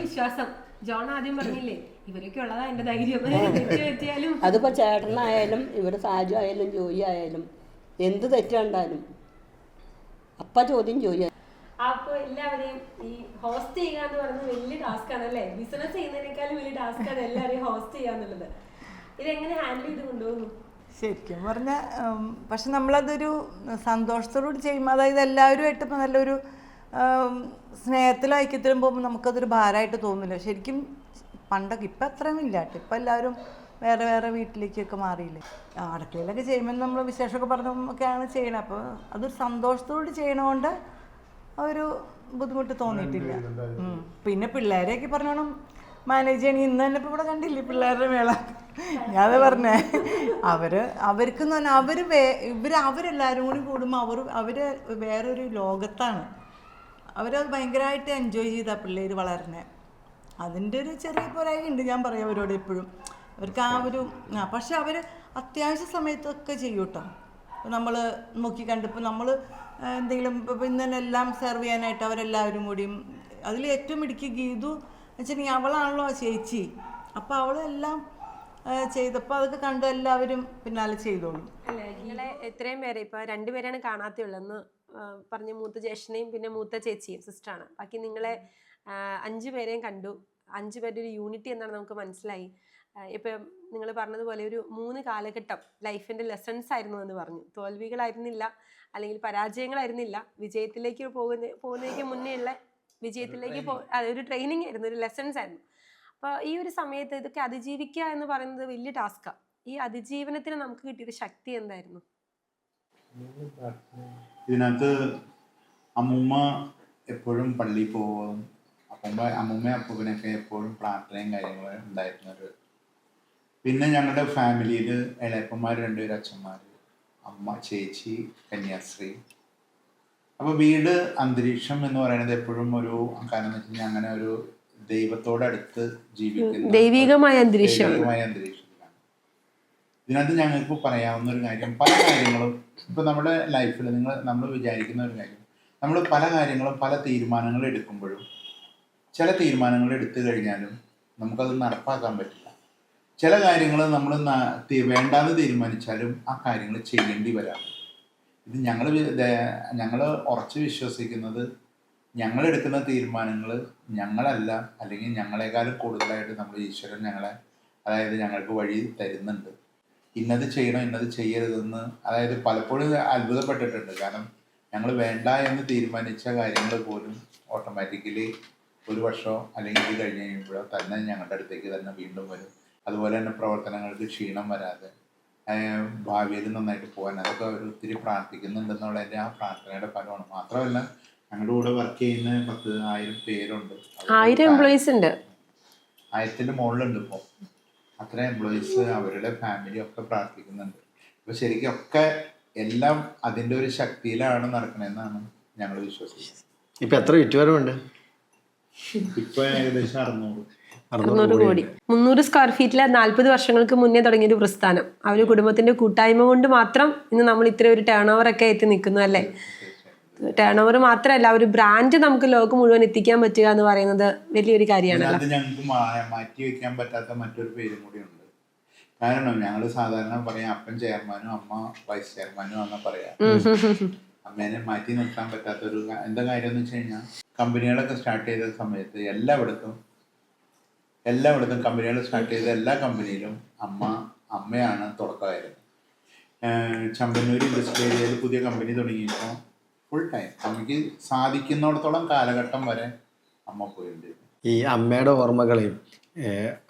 Speaker 14: വിശ്വാസം. ജോൺ ആദ്യം പറഞ്ഞില്ലേ ഇവരൊക്കെ ഉള്ളതാ എന്റെ ധൈര്യം.
Speaker 5: അതിപ്പോൾ ചേട്ടനായാലും ഇവർ സാജു ആയാലും ജോയി ആയാലും എന്ത് തെറ്റ് കണ്ടാലും അപ്പം ചോദ്യം ജോയി.
Speaker 14: അപ്പൊ എല്ലാവരെയും ഈ ഹോസ്റ്റ് ചെയ്യുക എന്ന് പറയുന്നത് വലിയ ടാസ്ക് ആണ് അല്ലേ? ബിസിനസ് ചെയ്യുന്നതിനേക്കാളും വലിയ ടാസ്ക് ആണ് എല്ലാവരെയും ഹോസ്റ്റ് ചെയ്യാന്നുള്ളത്. ഇതെങ്ങനെ ഹാൻഡിൽ ചെയ്ത് കൊണ്ടുപോകുന്നു?
Speaker 9: ശരിക്കും പറഞ്ഞാൽ പക്ഷെ നമ്മളതൊരു സന്തോഷത്തോടുകൂടി ചെയ്യുമ്പോൾ, അതായത് എല്ലാവരുമായിട്ട് ഇപ്പോൾ നല്ലൊരു സ്നേഹത്തിലും ഐക്യത്തിലും പോകുമ്പോൾ നമുക്കതൊരു ഭാരമായിട്ട് തോന്നില്ല. ശരിക്കും പണ്ടൊക്കെ ഇപ്പം അത്രയും ഇല്ല കേട്ടോ. ഇപ്പം എല്ലാവരും വേറെ വേറെ വീട്ടിലേക്കൊക്കെ മാറിയില്ലേ. അടുക്കളയിലൊക്കെ ചെയ്യുമ്പോൾ നമ്മൾ വിശേഷമൊക്കെ പറഞ്ഞൊക്കെയാണ് ചെയ്യണത്. അപ്പോൾ അതൊരു സന്തോഷത്തോട് ചെയ്യണതുകൊണ്ട് ഒരു ബുദ്ധിമുട്ട് തോന്നിയിട്ടില്ല. പിന്നെ പിള്ളേരെയൊക്കെ പറഞ്ഞോണം മാനേജ് ചെയ്യണം. ഇന്ന് തന്നെ ഇപ്പോൾ ഇവിടെ കണ്ടില്ലേ പിള്ളേരുടെ മേള, ഞാനത് പറഞ്ഞേ. അവർക്കെന്ന് പറഞ്ഞാൽ അവരെല്ലാവരും കൂടി കൂടുമ്പോൾ അവർ വേറൊരു ലോകത്താണ്. അവരത് ഭയങ്കരമായിട്ട് എൻജോയ് ചെയ്താൽ പിള്ളേർ വളരണേ. അതിൻ്റെ ഒരു ചെറിയ പോരായുണ്ട് ഞാൻ പറയാം അവരോട് എപ്പോഴും. അവർക്ക് ആ ഒരു പക്ഷെ അവർ അത്യാവശ്യ സമയത്തൊക്കെ ചെയ്യും കേട്ടോ. നമ്മൾ നോക്കിക്കണ്ടിപ്പോൾ നമ്മൾ എന്തെങ്കിലും ഇന്ന് തന്നെ എല്ലാം സെർവ് ചെയ്യാനായിട്ട് അവരെല്ലാവരും കൂടിയും അതിൽ ഏറ്റവും ഇടുക്കി ഗീതു വെച്ചിട്ടുണ്ടെങ്കിൽ അവളാണല്ലോ ആ ചേച്ചി. അപ്പോൾ അവളെല്ലാം ചെയ്തപ്പോൾ അതൊക്കെ കണ്ട് എല്ലാവരും പിന്നാലെ ചെയ്തോളും.
Speaker 14: അല്ലേ, നിങ്ങളെ എത്രയും പേരെ ഇപ്പോൾ 2 പേരാണ് കാണാത്തുള്ളതെന്ന് പറഞ്ഞ മൂത്ത ജ്യേഷ്ഠനെയും പിന്നെ മൂത്ത ചേച്ചിയും സിസ്റ്ററാണ്. ബാക്കി നിങ്ങളെ 5 പേരെയും കണ്ടു. 5 പേരുടെ ഒരു യൂണിറ്റി എന്നാണ് നമുക്ക് മനസ്സിലായി. ഇപ്പം നിങ്ങൾ പറഞ്ഞതുപോലെ ഒരു 3 കാലഘട്ടം ലൈഫിൻ്റെ ലെസൺസ് ആയിരുന്നു എന്ന് പറഞ്ഞു. തോൽവികളായിരുന്നില്ല, അല്ലെങ്കിൽ പരാജയങ്ങളായിരുന്നില്ല, വിജയത്തിലേക്ക് പോകുന്നതിലേക്ക് മുന്നേ ഉള്ള വിജയത്തിലേക്ക് അതൊരു ട്രെയിനിങ് ആയിരുന്നു, ഒരു ലെസൺസ് ആയിരുന്നു. അപ്പോൾ ഈ ഒരു സമയത്ത് ഇതൊക്കെ അതിജീവിക്കുക എന്ന് പറയുന്നത് വലിയ ടാസ്ക്കാണ്. ഈ അതിജീവനത്തിന് നമുക്ക് കിട്ടിയൊരു ശക്തി എന്തായിരുന്നു?
Speaker 3: ഇതിനകത്ത് അമ്മൂമ്മ എപ്പോഴും പള്ളിയിൽ പോകും. അമ്മൂമ്മ അപ്പൂപ്പനൊക്കെ എപ്പോഴും പ്രാർത്ഥനയും കാര്യങ്ങളും ഉണ്ടായിരുന്നൊരു. പിന്നെ ഞങ്ങളുടെ ഫാമിലിയിൽ ഇളയപ്പന്മാർ 2 പേര്, അച്ഛന്മാർ, അമ്മ, ചേച്ചി, കന്യാസ്ത്രീ. അപ്പോൾ വീട് അന്തരീക്ഷം എന്ന് പറയുന്നത് എപ്പോഴും ഒരു കാരണം എന്ന് വെച്ച് കഴിഞ്ഞാൽ അങ്ങനെ ഒരു ദൈവത്തോടടുത്ത് ജീവിക്കുന്ന ദൈവികമായ അന്തരീക്ഷത്തിലാണ്. ഇതിനകത്ത് ഞങ്ങൾക്ക് പറയാവുന്ന ഒരു കാര്യം, പല കാര്യങ്ങളും ഇപ്പോൾ നമ്മുടെ ലൈഫിൽ നമ്മൾ വിചാരിക്കുന്ന ഒരു കാര്യം, നമ്മൾ പല കാര്യങ്ങളും പല തീരുമാനങ്ങൾ എടുക്കുമ്പോഴും ചില തീരുമാനങ്ങൾ എടുത്തു കഴിഞ്ഞാലും നമുക്കത് നടപ്പാക്കാൻ പറ്റില്ല. ചില കാര്യങ്ങൾ നമ്മൾ വേണ്ടാന്ന് തീരുമാനിച്ചാലും ആ കാര്യങ്ങൾ ചെയ്യേണ്ടി വരാം. ഇത് ഞങ്ങൾ ഉറച്ച് വിശ്വസിക്കുന്നത് ഞങ്ങളെടുക്കുന്ന തീരുമാനങ്ങൾ ഞങ്ങളല്ല, അല്ലെങ്കിൽ ഞങ്ങളെക്കാളും കൂടുതലായിട്ട് നമ്മൾ ഈശ്വരൻ അതായത് ഞങ്ങൾക്ക് വഴി തരുന്നുണ്ട്. ഇന്നത് ചെയ്യണം, ഇന്നത് ചെയ്യരുതെന്ന് അതായത് പലപ്പോഴും അത്ഭുതപ്പെട്ടിട്ടുണ്ട്. കാരണം ഞങ്ങൾ വേണ്ട എന്ന് തീരുമാനിച്ച കാര്യങ്ങൾ പോലും ഓട്ടോമാറ്റിക്കലി 1 വർഷമോ അല്ലെങ്കിൽ ഇത് കഴിഞ്ഞ് കഴിയുമ്പോഴോ തന്നെ ഞങ്ങളുടെ അടുത്തേക്ക് തന്നെ വീണ്ടും വരും. അതുപോലെ തന്നെ പ്രവർത്തനങ്ങൾക്ക് ക്ഷീണം വരാതെ ഭാവിയിൽ നന്നായിട്ട് പോകാൻ അതൊക്കെ അവർ ഒത്തിരി പ്രാർത്ഥിക്കുന്നുണ്ടെന്നുള്ളതിൻ്റെ ആ പ്രാർത്ഥനയുടെ ഫലമാണ്. മാത്രമല്ല ഞങ്ങളുടെ കൂടെ വർക്ക് ചെയ്യുന്ന 10,000 പേരുണ്ട്,
Speaker 14: 1000 എംപ്ലോയീസ് ഉണ്ട്,
Speaker 3: 1000-ന്റെ മുകളിലുണ്ട് ഇപ്പോൾ. അത്ര എംപ്ലോയീസ് അവരുടെ ഫാമിലി ഒക്കെ പ്രാർത്ഥിക്കുന്നുണ്ട്. അപ്പോൾ ശരിക്കും ഒക്കെ എല്ലാം അതിൻ്റെ ഒരു ശക്തിയിലാണ് നടക്കണമെന്നാണ് ഞങ്ങൾ വിശ്വസിക്കുന്നത്.
Speaker 1: ഇപ്പം എത്ര ചുറ്റുവരവുണ്ട്?
Speaker 3: ഇപ്പോൾ ഏകദേശം
Speaker 14: 600 കോടി. 300 സ്ക്വയർ ഫീറ്റിലെ 40 വർഷങ്ങൾക്ക് മുന്നേ തുടങ്ങിയൊരു പ്രസ്ഥാനം. ആ ഒരു കുടുംബത്തിന്റെ കൂട്ടായ്മ കൊണ്ട് മാത്രം ഇന്ന് നമ്മൾ ഇത്ര ഒരു ടേൺ ഓവർ ഒക്കെ എത്തി നിൽക്കുന്നു അല്ലേ? ടേൺ ഓവർ മാത്രമല്ല, ഒരു ബ്രാൻഡ് നമുക്ക് ലോകം മുഴുവൻ എത്തിക്കാൻ പറ്റുക എന്ന് പറയുന്നത് വലിയൊരു കാര്യമാണല്ലോ.
Speaker 3: അത് ഞങ്ങൾക്ക് മാറ്റി വെക്കാൻ പറ്റാത്ത മറ്റൊരു പേരും കൂടി ഉണ്ട്. കാരണം ഞങ്ങൾ സാധാരണ പറയാം അപ്പൻ ചെയർമാനും അമ്മ വൈസ് ചെയർമാനും എന്ന് പറയാം. അമ്മേനെ മാറ്റി നിർത്താൻ പറ്റാത്തൊരു എന്താ കാര്യം എന്ന് വെച്ച് കഴിഞ്ഞാൽ, കമ്പനികളൊക്കെ സ്റ്റാർട്ട് ചെയ്ത സമയത്ത് എല്ലായിടത്തും കമ്പനികൾ സ്റ്റാർട്ട് ചെയ്ത എല്ലാ കമ്പനിയിലും അമ്മയാണ് തുടക്കമായിരുന്നു. ചമ്പന്നൂർ ഇൻഡസ്ട്രി ഏരിയയിൽ പുതിയ കമ്പനി തുടങ്ങിയപ്പോൾ ഫുൾ ടൈം അമ്മയ്ക്ക് സാധിക്കുന്നിടത്തോളം കാലഘട്ടം വരെ അമ്മ പോയിട്ടുണ്ട്.
Speaker 1: ഈ അമ്മയുടെ ഓർമ്മകളെയും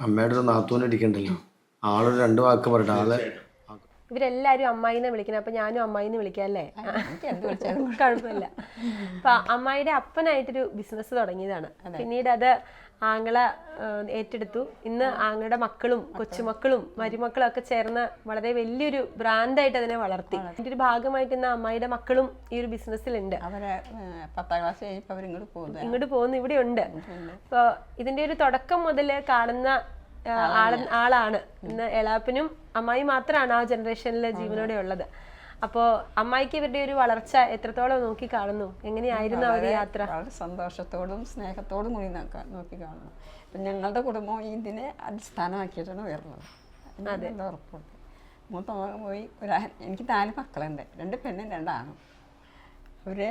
Speaker 1: അമ്മയുടെ ഒരു നാത്തൂനിരിക്കണ്ടല്ലോ, ആളൊരു 2 വാക്ക് പറയട്ടെ.
Speaker 14: ഇവരെല്ലാവരും അമ്മായിനെ വിളിക്കണം, അപ്പം ഞാനും അമ്മായിന്ന് വിളിക്കാം അല്ലേ? കുഴപ്പമില്ല. അപ്പം അമ്മായിയുടെ അപ്പനായിട്ടൊരു ബിസിനസ് തുടങ്ങിയതാണ്. പിന്നീട് അത് ആങ്ങള ഏറ്റെടുത്തു. ഇന്ന് ആങ്ങളുടെ മക്കളും കൊച്ചുമക്കളും മരുമക്കളും ഒക്കെ ചേർന്ന് വളരെ വലിയൊരു ബ്രാൻഡായിട്ട് അതിനെ വളർത്തി. അതിൻ്റെ ഒരു ഭാഗമായിട്ട് ഇന്ന് അമ്മായിയുടെ മക്കളും ഈ ഒരു ബിസിനസ്സിലുണ്ട്.
Speaker 5: അവരെ 10ാം ക്ലാസ് കഴിഞ്ഞപ്പോൾ
Speaker 14: ഇങ്ങോട്ട് പോകുന്നു, ഇവിടെ ഉണ്ട്. അപ്പോൾ ഇതിൻ്റെ ഒരു തുടക്കം മുതൽ കാണുന്ന ആളാണ് ഇന്ന് എളാപ്പനും. അമ്മായി മാത്രമാണ് ആ ജനറേഷനിൽ ജീവനോടെ ഉള്ളത്. അപ്പോൾ അമ്മായിക്ക് ഇവരുടെ ഒരു വളർച്ച എത്രത്തോളം നോക്കി കാണുന്നു? എങ്ങനെയായിരുന്നു അവർ യാത്ര?
Speaker 5: വളരെ സന്തോഷത്തോടും സ്നേഹത്തോടും കൂടി നോക്കി കാണുന്നു. ഇപ്പം ഞങ്ങളുടെ കുടുംബം ഇതിനെ അടിസ്ഥാനമാക്കിയിട്ടാണ് വരുന്നത്. അതെ, ഉറപ്പുണ്ട്. മൂത്ത മകൻ പോയി എനിക്ക് 4 മക്കളുണ്ട്, 2 പെണ്ണും 2 ആണും. അവര്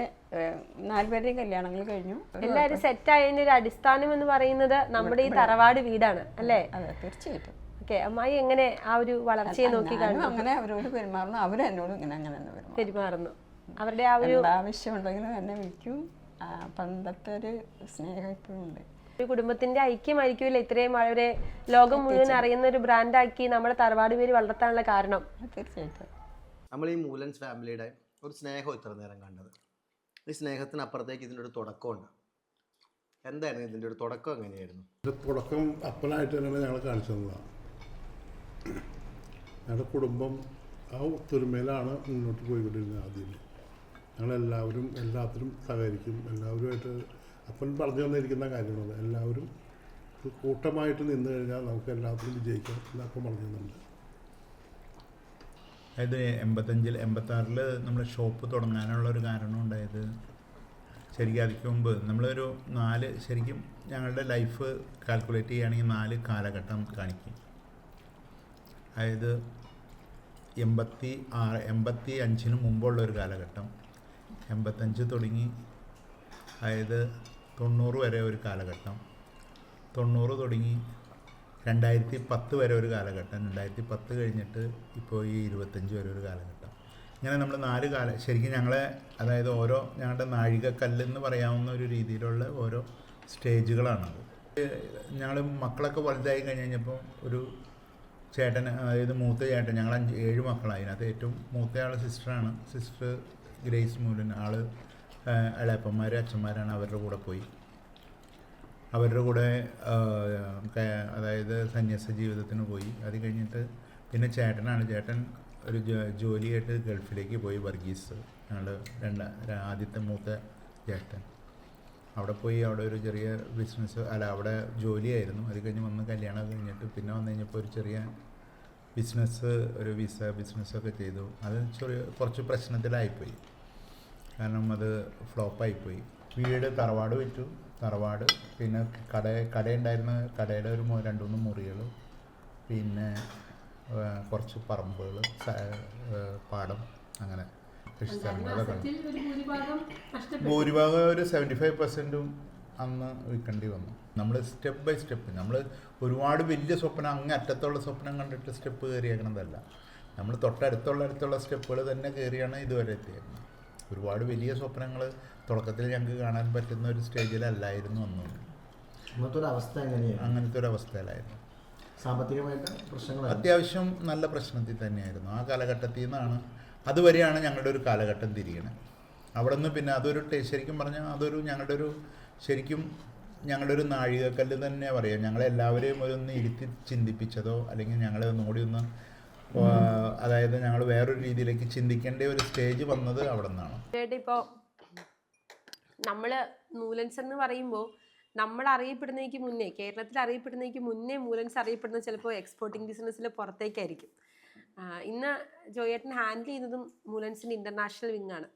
Speaker 5: 4 പേരുടെയും കല്യാണങ്ങൾ കഴിഞ്ഞു.
Speaker 14: എല്ലാവരും സെറ്റായതിൻ്റെ ഒരു അടിസ്ഥാനം എന്ന് പറയുന്നത് നമ്മുടെ ഈ തറവാട് വീടാണ് അല്ലേ?
Speaker 5: അതെ, തീർച്ചയായിട്ടും.
Speaker 14: ഓക്കെ, അമ്മായി എങ്ങനെ ആ ഒരു വളർച്ചയെ നോക്കി കാണുന്നു?
Speaker 5: അങ്ങനെ അവരോട് പെരുമാറുന്നു, അവരെന്നോട് അങ്ങനെ
Speaker 14: പെരുമാറുന്നു. അവരുടെ ആ ഒരു
Speaker 5: ആവശ്യമുണ്ടെങ്കിലും എന്നെ വിളിക്കും. പണ്ടത്തെ ഒരു സ്നേഹം ഇപ്പോഴും ഉണ്ട്.
Speaker 14: ഒരു കുടുംബത്തിന്റെ ഐക്യമായിരിക്കുമല്ലോ ഇത്രയും വളരെ ലോകം മുഴുവൻ അറിയുന്ന ഒരു ബ്രാൻഡാക്കി നമ്മുടെ തറവാട് പേര് വളർത്താനുള്ള കാരണം.
Speaker 5: തീർച്ചയായിട്ടും
Speaker 1: നമ്മൾ ഈ മൂലൻസ് ഫാമിലിയുടെ ഒരു സ്നേഹം ഇത്ര നേരം കണ്ടത്. ഈ സ്നേഹത്തിനപ്പുറത്തേക്ക് ഇതിൻ്റെ ഒരു തുടക്കമുണ്ട്. എന്തായിരുന്നു ഇതിൻ്റെ ഒരു തുടക്കം? എങ്ങനെയായിരുന്നു?
Speaker 4: തുടക്കം അപ്പനായിട്ട് തന്നെയാണ് ഞങ്ങൾ കാണിച്ചു തന്നതാണ്. ഞങ്ങളുടെ കുടുംബം ആ ഒത്തൊരുമയിലാണ് മുന്നോട്ട് പോയിക്കൊണ്ടിരുന്നത്. ആദ്യം ഞങ്ങളെല്ലാവരും എല്ലാത്തിനും സഹകരിക്കും. എല്ലാവരുമായിട്ട് അപ്പൻ പറഞ്ഞു തന്നിരിക്കുന്ന കാര്യങ്ങളാണ്. എല്ലാവരും കൂട്ടമായിട്ട് നിന്ന് കഴിഞ്ഞാൽ നമുക്ക് എല്ലാത്തിനും വിജയിക്കാം എന്ന് അപ്പം പറഞ്ഞു തന്നിട്ടുണ്ട്.
Speaker 3: അതായത് 85-86 നമ്മൾ ഷോപ്പ് തുടങ്ങാനുള്ളൊരു കാരണം ഉണ്ടായത് ശരിക്കും അതിക്ക് മുമ്പ് നമ്മളൊരു 4 ശരിക്കും ഞങ്ങളുടെ ലൈഫ് കാൽക്കുലേറ്റ് ചെയ്യുകയാണെങ്കിൽ 4 കാലഘട്ടം കാണിക്കും. അതായത് 85-ന് മുമ്പുള്ളൊരു കാലഘട്ടം, 85 തുടങ്ങി അതായത് 90 വരെ ഒരു കാലഘട്ടം, 90 തുടങ്ങി 2010 വരെ ഒരു കാലഘട്ടം, 2010 കഴിഞ്ഞിട്ട് ഇപ്പോൾ ഈ 25 വരെ ഒരു കാലഘട്ടം. ഇങ്ങനെ നമ്മൾ 4 ശരിക്കും ഞങ്ങളെ അതായത് ഓരോ ഞങ്ങളുടെ നാഴികക്കല്ലെന്ന് പറയാവുന്ന ഒരു രീതിയിലുള്ള ഓരോ സ്റ്റേജുകളാണത്. ഞങ്ങൾ മക്കളൊക്കെ വലുതായി കഴിഞ്ഞപ്പോൾ ഒരു ചേട്ടൻ, അതായത് മൂത്ത ചേട്ടൻ, ഞങ്ങൾ 7 മക്കളായി. അതിനകത്ത് ഏറ്റവും മൂത്തയാൾ സിസ്റ്ററാണ്. Sister Grace Moolan. ആൾ ഇളയപ്പന്മാർ അച്ഛന്മാരാണ്. അവരുടെ കൂടെ പോയി. അവരുടെ കൂടെ അതായത് സന്യാസ ജീവിതത്തിന് പോയി. അത് കഴിഞ്ഞിട്ട് പിന്നെ ചേട്ടനാണ്. ചേട്ടൻ ഒരു ജോലിയായിട്ട് ഗൾഫിലേക്ക് പോയി. വർഗീസ് ഞങ്ങളുടെ ആദ്യത്തെ മൂത്ത ചേട്ടൻ അവിടെ പോയി. അവിടെ ഒരു ചെറിയ ബിസിനസ് അവിടെ ജോലിയായിരുന്നു. അത് കഴിഞ്ഞ് വന്ന് കല്യാണം കഴിഞ്ഞിട്ട് പിന്നെ വന്നു കഴിഞ്ഞപ്പോൾ ഒരു ചെറിയ ബിസിനസ്, ഒരു വിസ ബിസിനസ്സൊക്കെ ചെയ്തു. അത് കുറച്ച് പ്രശ്നത്തിലായിപ്പോയി. കാരണം അത് ഫ്ലോപ്പായിപ്പോയി. വീട് തറവാട് വിറ്റു. തറവാട് പിന്നെ കടയുണ്ടായിരുന്ന കടയുടെ ഒരു 2-3 മുറികൾ, പിന്നെ കുറച്ച് പറമ്പുകൾ, പാടം, അങ്ങനെ കൃഷി സ്ഥലങ്ങളൊക്കെ. ഭൂരിഭാഗം ഒരു 75% അന്ന് വിൽക്കേണ്ടി വന്നു. നമ്മൾ സ്റ്റെപ്പ് ബൈ സ്റ്റെപ്പ്, നമ്മൾ ഒരുപാട് വലിയ സ്വപ്നം, അങ്ങ് അറ്റത്തുള്ള സ്വപ്നം കണ്ടിട്ട് സ്റ്റെപ്പ് കയറിയേക്കണതല്ല. നമ്മൾ തൊട്ടടുത്തുള്ള സ്റ്റെപ്പുകൾ തന്നെ കയറിയാണ് ഇതുവരെ എത്തിയേക്കുന്നത്. ഒരുപാട് വലിയ സ്വപ്നങ്ങൾ തുടക്കത്തിൽ ഞങ്ങൾക്ക് കാണാൻ പറ്റുന്ന ഒരു സ്റ്റേജിലല്ലായിരുന്നു അന്ന്.
Speaker 1: അങ്ങനത്തെ
Speaker 3: ഒരു അവസ്ഥയിലായിരുന്നു.
Speaker 1: സാമ്പത്തികമായിട്ട് പ്രശ്നങ്ങൾ
Speaker 3: അത്യാവശ്യം നല്ല പ്രശ്നത്തിൽ തന്നെയായിരുന്നു. ആ കാലഘട്ടത്തിൽ നിന്നാണ് അതുവരെയാണ് ഞങ്ങളുടെ ഒരു കാലഘട്ടം തിരിയണത്. അവിടെ നിന്ന് പിന്നെ അതൊരു ശരിക്കും പറഞ്ഞാൽ അതൊരു ഞങ്ങളുടെ ഒരു നാഴികക്കല്ല് തന്നെ പറയാം. ഞങ്ങളെല്ലാവരെയും ഒന്ന് ഇരുത്തി ചിന്തിപ്പിച്ചതോ അല്ലെങ്കിൽ ഞങ്ങളെ ഒന്നുകൂടി ഒന്ന് അതായത് ഞങ്ങൾ വേറൊരു രീതിയിലേക്ക് ചിന്തിക്കേണ്ട ഒരു സ്റ്റേജ് വന്നത് അവിടെ നിന്നാണ്.
Speaker 14: ഇപ്പോൾ നമ്മൾ മൂലൻസ് എന്ന് പറയുമ്പോൾ നമ്മൾ അറിയപ്പെടുന്നതിന് മുന്നേ, കേരളത്തിൽ അറിയപ്പെടുന്നതിന് മുന്നേ മൂലൻസ് അറിയപ്പെടുന്നത് ചിലപ്പോൾ എക്സ്പോർട്ടിങ് ബിസിനസ്സിൽ പുറത്തേക്കായിരിക്കും. ഇന്ന് ജോയേട്ടൻ ഹാൻഡിൽ ചെയ്യുന്നതും മൂലൻസിൻ്റെ ഇൻ്റർനാഷണൽ വിങ്ങാണ്.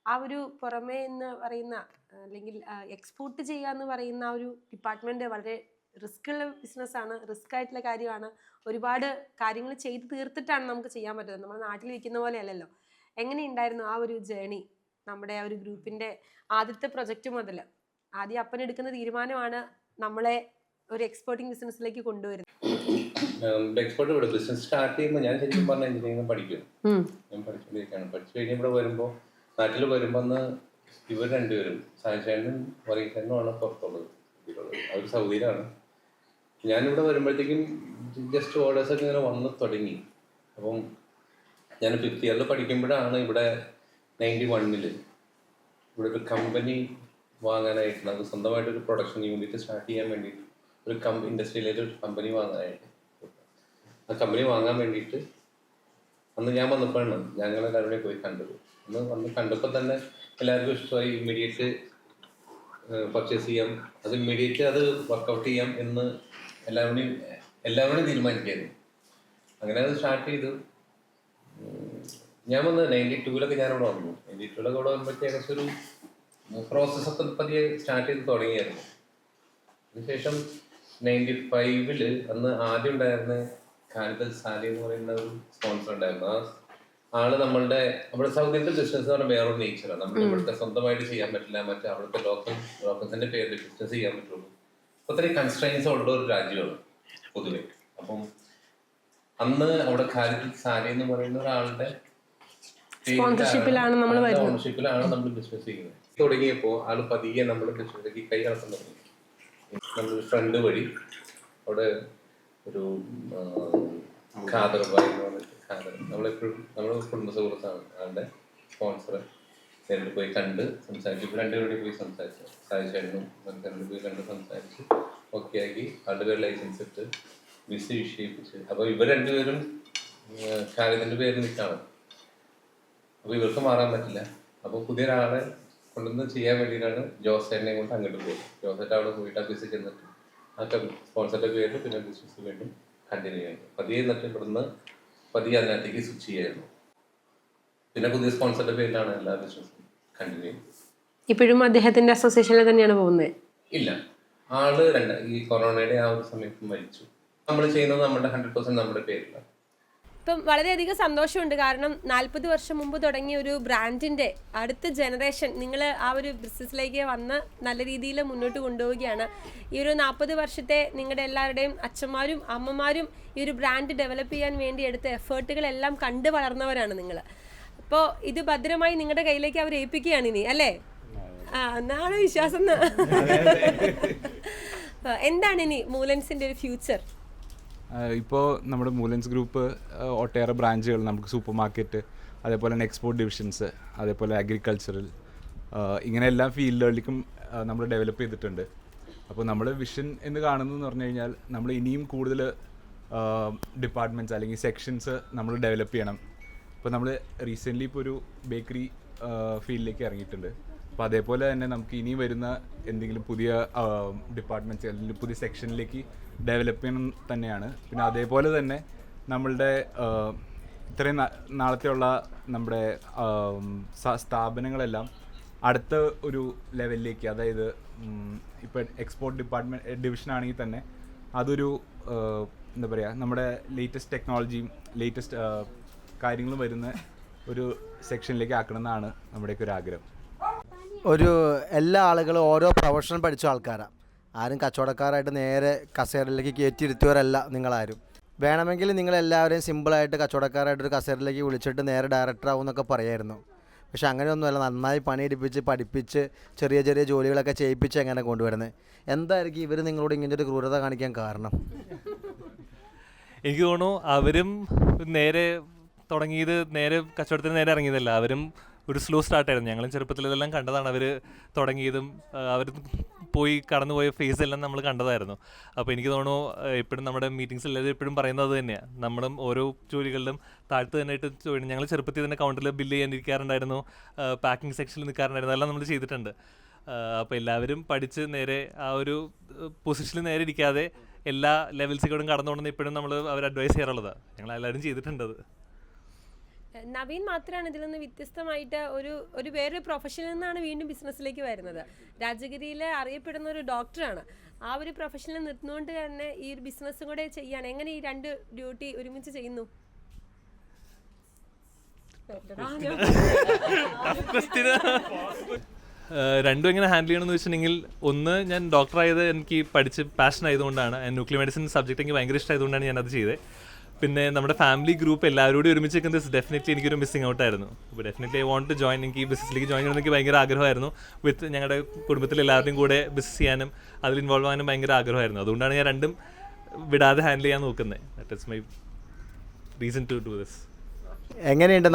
Speaker 14: ആ ഒരു പുറമേ എന്ന് പറയുന്ന അല്ലെങ്കിൽ എക്സ്പോർട്ട് ചെയ്യുക എന്ന് പറയുന്ന ആ ഒരു ഡിപ്പാർട്ട്മെൻറ്റ് വളരെ റിസ്ക്കുള്ള ബിസിനസ്സാണ്, റിസ്ക് ആയിട്ടുള്ള കാര്യമാണ്. ഒരുപാട് കാര്യങ്ങൾ ചെയ്ത് തീർത്തിട്ടാണ് നമുക്ക് ചെയ്യാൻ പറ്റുന്നത്. നമ്മുടെ നാട്ടിൽ ഇരിക്കുന്ന പോലെ അല്ലല്ലോ. എങ്ങനെയുണ്ടായിരുന്നു ആ ഒരു ജേണി? നമ്മുടെ ആ ഒരു ഗ്രൂപ്പിൻ്റെ ആദ്യത്തെ പ്രൊജക്റ്റ് മുതൽ ആദ്യം അപ്പനെടുക്കുന്ന തീരുമാനമാണ് നമ്മളെ ഒരു എക്സ്പോർട്ടിങ് ബിസിനസ്സിലേക്ക് കൊണ്ടുവരുന്നത്.
Speaker 12: എക്സ്പോർട്ട് ബിസിനസ് സ്റ്റാർട്ട് ചെയ്യുമ്പോൾ ഞാൻ ശരിക്കും പറഞ്ഞ എഞ്ചിനീയറിംഗ് പഠിക്കും. ഞാൻ പഠിച്ചുകൊണ്ടിരിക്കുകയാണ്. പഠിച്ചു കഴിഞ്ഞ് ഇവിടെ വരുമ്പോൾ, നാട്ടിൽ വരുമ്പോൾ അന്ന് ഇവർ രണ്ടുപേരും സായിച്ചേട്ടനും വർഗീസേട്ടനുമാണ് പുറത്തുള്ളത്. അവർ സൗദിയിലാണ്. ഞാനിവിടെ വരുമ്പോഴത്തേക്കും ജസ്റ്റ് ഓർഡേഴ്സൊക്കെ ഇങ്ങനെ വന്ന് തുടങ്ങി. അപ്പം ഞാൻ 5th ഇയറിൽ പഠിക്കുമ്പോഴാണ് ഇവിടെ 91 ഇവിടെ ഒരു കമ്പനി വാങ്ങാനായിട്ട്, നമുക്ക് സ്വന്തമായിട്ടൊരു പ്രൊഡക്ഷൻ യൂണിറ്റ് സ്റ്റാർട്ട് ചെയ്യാൻ വേണ്ടിയിട്ട് ഒരു ഇൻഡസ്ട്രിയിലേക്ക് ഒരു കമ്പനി വാങ്ങാനായിട്ട്, ആ കമ്പനി വാങ്ങാൻ വേണ്ടിയിട്ട് അന്ന് ഞാൻ വന്നപ്പോഴാണ് ഞങ്ങളെല്ലാവരും പോയി കണ്ടത്. അന്ന് വന്ന് കണ്ടപ്പോൾ തന്നെ എല്ലാവർക്കും ഇഷ്ടമായി. ഇമ്മീഡിയറ്റ് പർച്ചേസ് ചെയ്യാം, അത് ഇമ്മീഡിയറ്റ് അത് വർക്കൗട്ട് ചെയ്യാം എന്ന് എല്ലാവരും തീരുമാനിക്കായിരുന്നു. അങ്ങനെ അത് സ്റ്റാർട്ട് ചെയ്തു. ഞാൻ വന്ന് 92 ഞാനിവിടെ വന്നു. 92 ഇവിടെ വന്നപ്പോഴത്തേക്ക് ഏകദേശം ഒരു പ്രോസസ്സൊക്കെ പതിയെ സ്റ്റാർട്ട് ചെയ്ത് തുടങ്ങിയായിരുന്നു. അതിനുശേഷം 95 അന്ന് ആദ്യം ഉണ്ടായിരുന്ന ഖാലിദ് സാലി എന്ന് പറയുന്ന ഒരു സ്പോൺസർ ഉണ്ടായിരുന്നു. ആ ആള് നമ്മളുടെ അവിടെ സൗദിയിലത്തെ ബിസിനസ് എന്ന് പറഞ്ഞാൽ വേറൊരു നേച്ചറാണ്. നമുക്ക് ഇവിടുത്തെ സ്വന്തമായിട്ട് ചെയ്യാൻ പറ്റില്ല, മറ്റേ അവിടുത്തെ ലോക്കൽസിന്റെ പേരിൽ ബിസിനസ് ചെയ്യാൻ പറ്റുള്ളൂ. അപ്പൊ അത്രയും കൺസ്ട്രെയിൻസ് ഉള്ള ഒരു രാജ്യമാണ് പൊതുവെ. അപ്പം അന്ന് അവിടെ ഖാലിദ് സാലി എന്ന് പറയുന്ന ഒരാളുടെ
Speaker 14: സ്പോൺസർഷിപ്പിലാണ്
Speaker 12: നമ്മൾ ബിസിനസ് ചെയ്യുന്നത്. തുടങ്ങിയപ്പോൾ ആള് പതിയെ നമ്മുടെ ബിസിനസ്സിലേക്ക് കൈ കടത്താൻ തുടങ്ങി. നമ്മൾ ഫ്രണ്ട് വഴി അവിടെ ഒരു ഖാദർ ഭായ് എന്ന് പറഞ്ഞിട്ട്, ഖാദർ നമ്മളെപ്പോഴും നമ്മുടെ കുടുംബ സുഹൃത്താണ്. ആളുടെ സ്പോൺസർ നേരിട്ട് പോയി കണ്ട് സംസാരിച്ചു. ഇപ്പോൾ രണ്ടുപേരോട് പോയി സംസാരിച്ചു. സാധിച്ചേട്ടനും രണ്ടുപേരും പോയി കണ്ട് സംസാരിച്ച് ഓക്കെ ആക്കി ആളുടെ പേര് ലൈസൻസ് ഇട്ട് വിസ ഇഷ്യൂ ചെയ്യിപ്പിച്ച്. അപ്പോൾ ഇവർ രണ്ടുപേരും ഖാലിദിന്റെ പേരിൽ നിൽക്കുകയാണ്. അപ്പോൾ ഇവർക്ക് മാറാൻ പറ്റില്ല. അപ്പോൾ പുതിയൊരാളെ കൊണ്ടുവന്ന് ചെയ്യാൻ വേണ്ടിയിട്ടാണ് ജോസേനെ കൊണ്ട് അങ്ങോട്ട് പോകും. ജോസേറ്റ് അവിടെ പോയിട്ട് ആ ബിസിനസ് ചെന്നിട്ട് ആ സ്പോൺസറിന്റെ പേരിൽ പിന്നെ ബിസിനസ് വീണ്ടും കണ്ടിന്യൂ ചെയ്യുന്നു. പതിയെ എന്നിട്ട് ഇവിടുന്ന് പതിയെ അതിനകത്തേക്ക് സ്വിച്ച് ചെയ്യായിരുന്നു. പിന്നെ പുതിയ സ്പോൺസറിന്റെ പേരിലാണ് എല്ലാ ബിസിനസ്സും കണ്ടിന്യൂ ചെയ്യുന്നത്.
Speaker 14: ഇപ്പോഴും അദ്ദേഹത്തിന്റെ അസോസിയേഷനിൽ തന്നെയാണ് പോകുന്നത്?
Speaker 12: ഇല്ല, ആള് ഈ കൊറോണയുടെ ആ ഒരു സമയത്ത് മരിച്ചു. നമ്മൾ ചെയ്യുന്നത് നമ്മുടെ 100% നമ്മുടെ പേരിലാണ്.
Speaker 14: ഇപ്പം വളരെയധികം സന്തോഷമുണ്ട്. കാരണം 40 വർഷം മുമ്പ് തുടങ്ങിയ ഒരു ബ്രാൻഡിൻ്റെ അടുത്ത ജനറേഷൻ നിങ്ങൾ ആ ഒരു ബിസിനസ്സിലേക്ക് വന്ന് നല്ല രീതിയിൽ മുന്നോട്ട് കൊണ്ടുപോവുകയാണ്. ഈ ഒരു 40 വർഷത്തെ നിങ്ങളുടെ എല്ലാവരുടെയും അച്ഛന്മാരും അമ്മമാരും ഈ ഒരു ബ്രാൻഡ് ഡെവലപ്പ് ചെയ്യാൻ വേണ്ടി എടുത്ത എഫേർട്ടുകളെല്ലാം കണ്ടു വളർന്നവരാണ് നിങ്ങൾ. അപ്പോൾ ഇത് ഭദ്രമായി നിങ്ങളുടെ കയ്യിലേക്ക് അവർ ഏൽപ്പിക്കുകയാണ് ഇനി, അല്ലേ? എന്നാണ് വിശ്വാസം. എന്താണ് ഇനി മൂലൻസിൻ്റെ ഒരു ഫ്യൂച്ചർ?
Speaker 16: ഇപ്പോൾ നമ്മുടെ മൂലൻസ് ഗ്രൂപ്പ് ഒട്ടേറെ ബ്രാഞ്ചുകൾ, നമുക്ക് സൂപ്പർ മാർക്കറ്റ്, അതേപോലെ തന്നെ എക്സ്പോർട്ട് ഡിവിഷൻസ്, അതേപോലെ അഗ്രികൾച്ചറൽ, ഇങ്ങനെ എല്ലാ ഫീൽഡുകളിലേക്കും നമ്മൾ ഡെവലപ്പ് ചെയ്തിട്ടുണ്ട്. അപ്പോൾ നമ്മുടെ വിഷൻ എന്ന് കാണുന്നതെന്ന് പറഞ്ഞു കഴിഞ്ഞാൽ നമ്മൾ ഇനിയും കൂടുതൽ ഡിപ്പാർട്ട്മെൻറ്റ്സ് അല്ലെങ്കിൽ സെക്ഷൻസ് നമ്മൾ ഡെവലപ്പ് ചെയ്യണം. ഇപ്പോൾ നമ്മൾ റീസെൻ്റ്ലി ഇപ്പോൾ ഒരു ബേക്കറി ഫീൽഡിലേക്ക് ഇറങ്ങിയിട്ടുണ്ട്. അപ്പോൾ അതേപോലെ തന്നെ നമുക്ക് ഇനി വരുന്ന എന്തെങ്കിലും പുതിയ ഡിപ്പാർട്ട്മെൻറ്റ്സ് അല്ലെങ്കിൽ പുതിയ സെക്ഷനിലേക്ക് ഡെവലപ്പ് ചെയ്യണം തന്നെയാണ്. പിന്നെ അതേപോലെ തന്നെ നമ്മളുടെ ഇത്രയും നാളത്തെയുള്ള നമ്മുടെ സ്ഥാപനങ്ങളെല്ലാം അടുത്ത ഒരു ലെവലിലേക്ക്, അതായത് ഇപ്പോൾ എക്സ്പോർട്ട് ഡിവിഷൻ ആണെങ്കിൽ തന്നെ അതൊരു എന്താ പറയുക, നമ്മുടെ ലേറ്റസ്റ്റ് ടെക്നോളജിയും ലേറ്റസ്റ്റ് കാര്യങ്ങളും വരുന്ന ഒരു സെക്ഷനിലേക്ക് ആക്കണമെന്നാണ് നമ്മുടെയൊക്കെ ഒരു ആഗ്രഹം.
Speaker 1: എല്ലാ ആളുകളും ഓരോ പ്രൊഫഷൻ പഠിച്ച ആൾക്കാരാണ്. ആരും കച്ചവടക്കാരായിട്ട് നേരെ കസേരയിലേക്ക് കയറ്റിയിരുത്തിയവരല്ല നിങ്ങളാരും. വേണമെങ്കിൽ നിങ്ങളെല്ലാവരെയും സിമ്പിളായിട്ട് കച്ചവടക്കാരായിട്ടൊരു കസേരയിലേക്ക് വിളിച്ചിട്ട് നേരെ ഡയറക്ടറാവും എന്നൊക്കെ പറയായിരുന്നു. പക്ഷെ അങ്ങനെയൊന്നുമല്ല. നന്നായി പണിയെടുപ്പിച്ച് പഠിപ്പിച്ച് ചെറിയ ചെറിയ ജോലികളൊക്കെ ചെയ്യിപ്പിച്ച് എങ്ങനെ കൊണ്ടുവരുന്നത്. എന്തായിരിക്കും ഇവർ നിങ്ങളോട് ഇങ്ങനൊരു ക്രൂരത കാണിക്കാൻ കാരണം?
Speaker 17: എനിക്ക് തോന്നുന്നു അവരും നേരെ തുടങ്ങിയത് നേരെ കച്ചവടത്തിന് നേരെ ഇറങ്ങിയതല്ല. അവരും ഒരു സ്ലോ സ്റ്റാർട്ടായിരുന്നു. ഞങ്ങളും ചെറുപ്പത്തിൽ ഇതെല്ലാം കണ്ടതാണ്. അവർ തുടങ്ങിയതും അവർ കടന്നുപോയ ഫേസ് എല്ലാം നമ്മൾ കണ്ടതായിരുന്നു. അപ്പോൾ എനിക്ക് തോന്നുന്നു എപ്പോഴും നമ്മുടെ മീറ്റിംഗ്സ് എല്ലാവരും എപ്പോഴും പറയുന്നത് തന്നെയാണ്, നമ്മളും ഓരോ ജോലികളിലും താഴ്ത്ത് തന്നെയായിട്ട് ഞങ്ങൾ ചെറുപ്പത്തിൽ തന്നെ കൗണ്ടറിൽ ബില്ല് ചെയ്യാനിരിക്കാറുണ്ടായിരുന്നു, പാക്കിംഗ് സെക്ഷനിൽ നിൽക്കാറുണ്ടായിരുന്നു, എല്ലാം നമ്മൾ ചെയ്തിട്ടുണ്ട്. അപ്പോൾ എല്ലാവരും പഠിച്ച് നേരെ ആ ഒരു പൊസിഷനിൽ നേരെ ഇരിക്കാതെ എല്ലാ ലെവൽസിലൂടെ കടന്നുകൊണ്ടെന്ന് ഇപ്പോഴും നമ്മൾ അവർ അഡ്വൈസ് ചെയ്യാറുള്ളതാണ്. ഞങ്ങളെല്ലാവരും ചെയ്തിട്ടുണ്ടത്.
Speaker 14: നവീൻ മാത്രമാണ് ഇതിൽ നിന്ന് വ്യത്യസ്തമായിട്ട് ഒരു വേറൊരു പ്രൊഫഷനിൽ നിന്നാണ് വീണ്ടും ബിസിനസ്സിലേക്ക് വരുന്നത്. രാജഗിരിയിൽ അറിയപ്പെടുന്ന ഒരു ഡോക്ടറാണ്. ആ ഒരു പ്രൊഫഷനിൽ നിർത്തുന്നതുകൊണ്ട് തന്നെ ഈ ഒരു ബിസിനസ്സും കൂടെ ചെയ്യാണ്. എങ്ങനെ ഈ രണ്ട് ഡ്യൂട്ടി ഒരുമിച്ച് ചെയ്യുന്നു?
Speaker 17: രണ്ടും എങ്ങനെ ഹാൻഡിൽ ചെയ്യണമെന്ന് വെച്ചിട്ടുണ്ടെങ്കിൽ, ഒന്ന് ഞാൻ ഡോക്ടറായത് എനിക്ക് പഠിച്ച് പാഷൻ ആയതുകൊണ്ടാണ്. ന്യൂക്ലിയർ മെഡിസിൻ സബ്ജക്റ്റ് എനിക്ക് ഭയങ്കര ഇഷ്ടമായതുകൊണ്ടാണ് ഞാനത് ചെയ്തത്. പിന്നെ നമ്മുടെ ഫാമിലി ഗ്രൂപ്പ് എല്ലാവരോടും ഒരുമിച്ച് നിൽക്കുന്നത് ഡെഫിനറ്റ്ലി എനിക്കൊരു മിസ്സിംഗ് ഔട്ടായിരുന്നു. അപ്പോൾ definitely I want to join. എനിക്ക് ഈ ബിസിനസ്സിലേക്ക് ജോയിൻ ചെയ്യണമെന്ന് എനിക്ക് ഭയങ്കര ആഗ്രഹമായിരുന്നു. വിത്ത് ഞങ്ങളുടെ കുടുംബത്തിൽ എല്ലാവരുടെയും കൂടെ ബിസിനസ് ചെയ്യാനും അതിൽ ഇൻവോൾവ് ആകാനും ഭയങ്കര ആഗ്രഹമായിരുന്നു. അതുകൊണ്ടാണ് ഞാൻ രണ്ടും വിടാതെ ഹാൻഡിൽ ചെയ്യാൻ നോക്കുന്നത്. That is my reason to do this.
Speaker 1: എങ്ങനെയുണ്ട്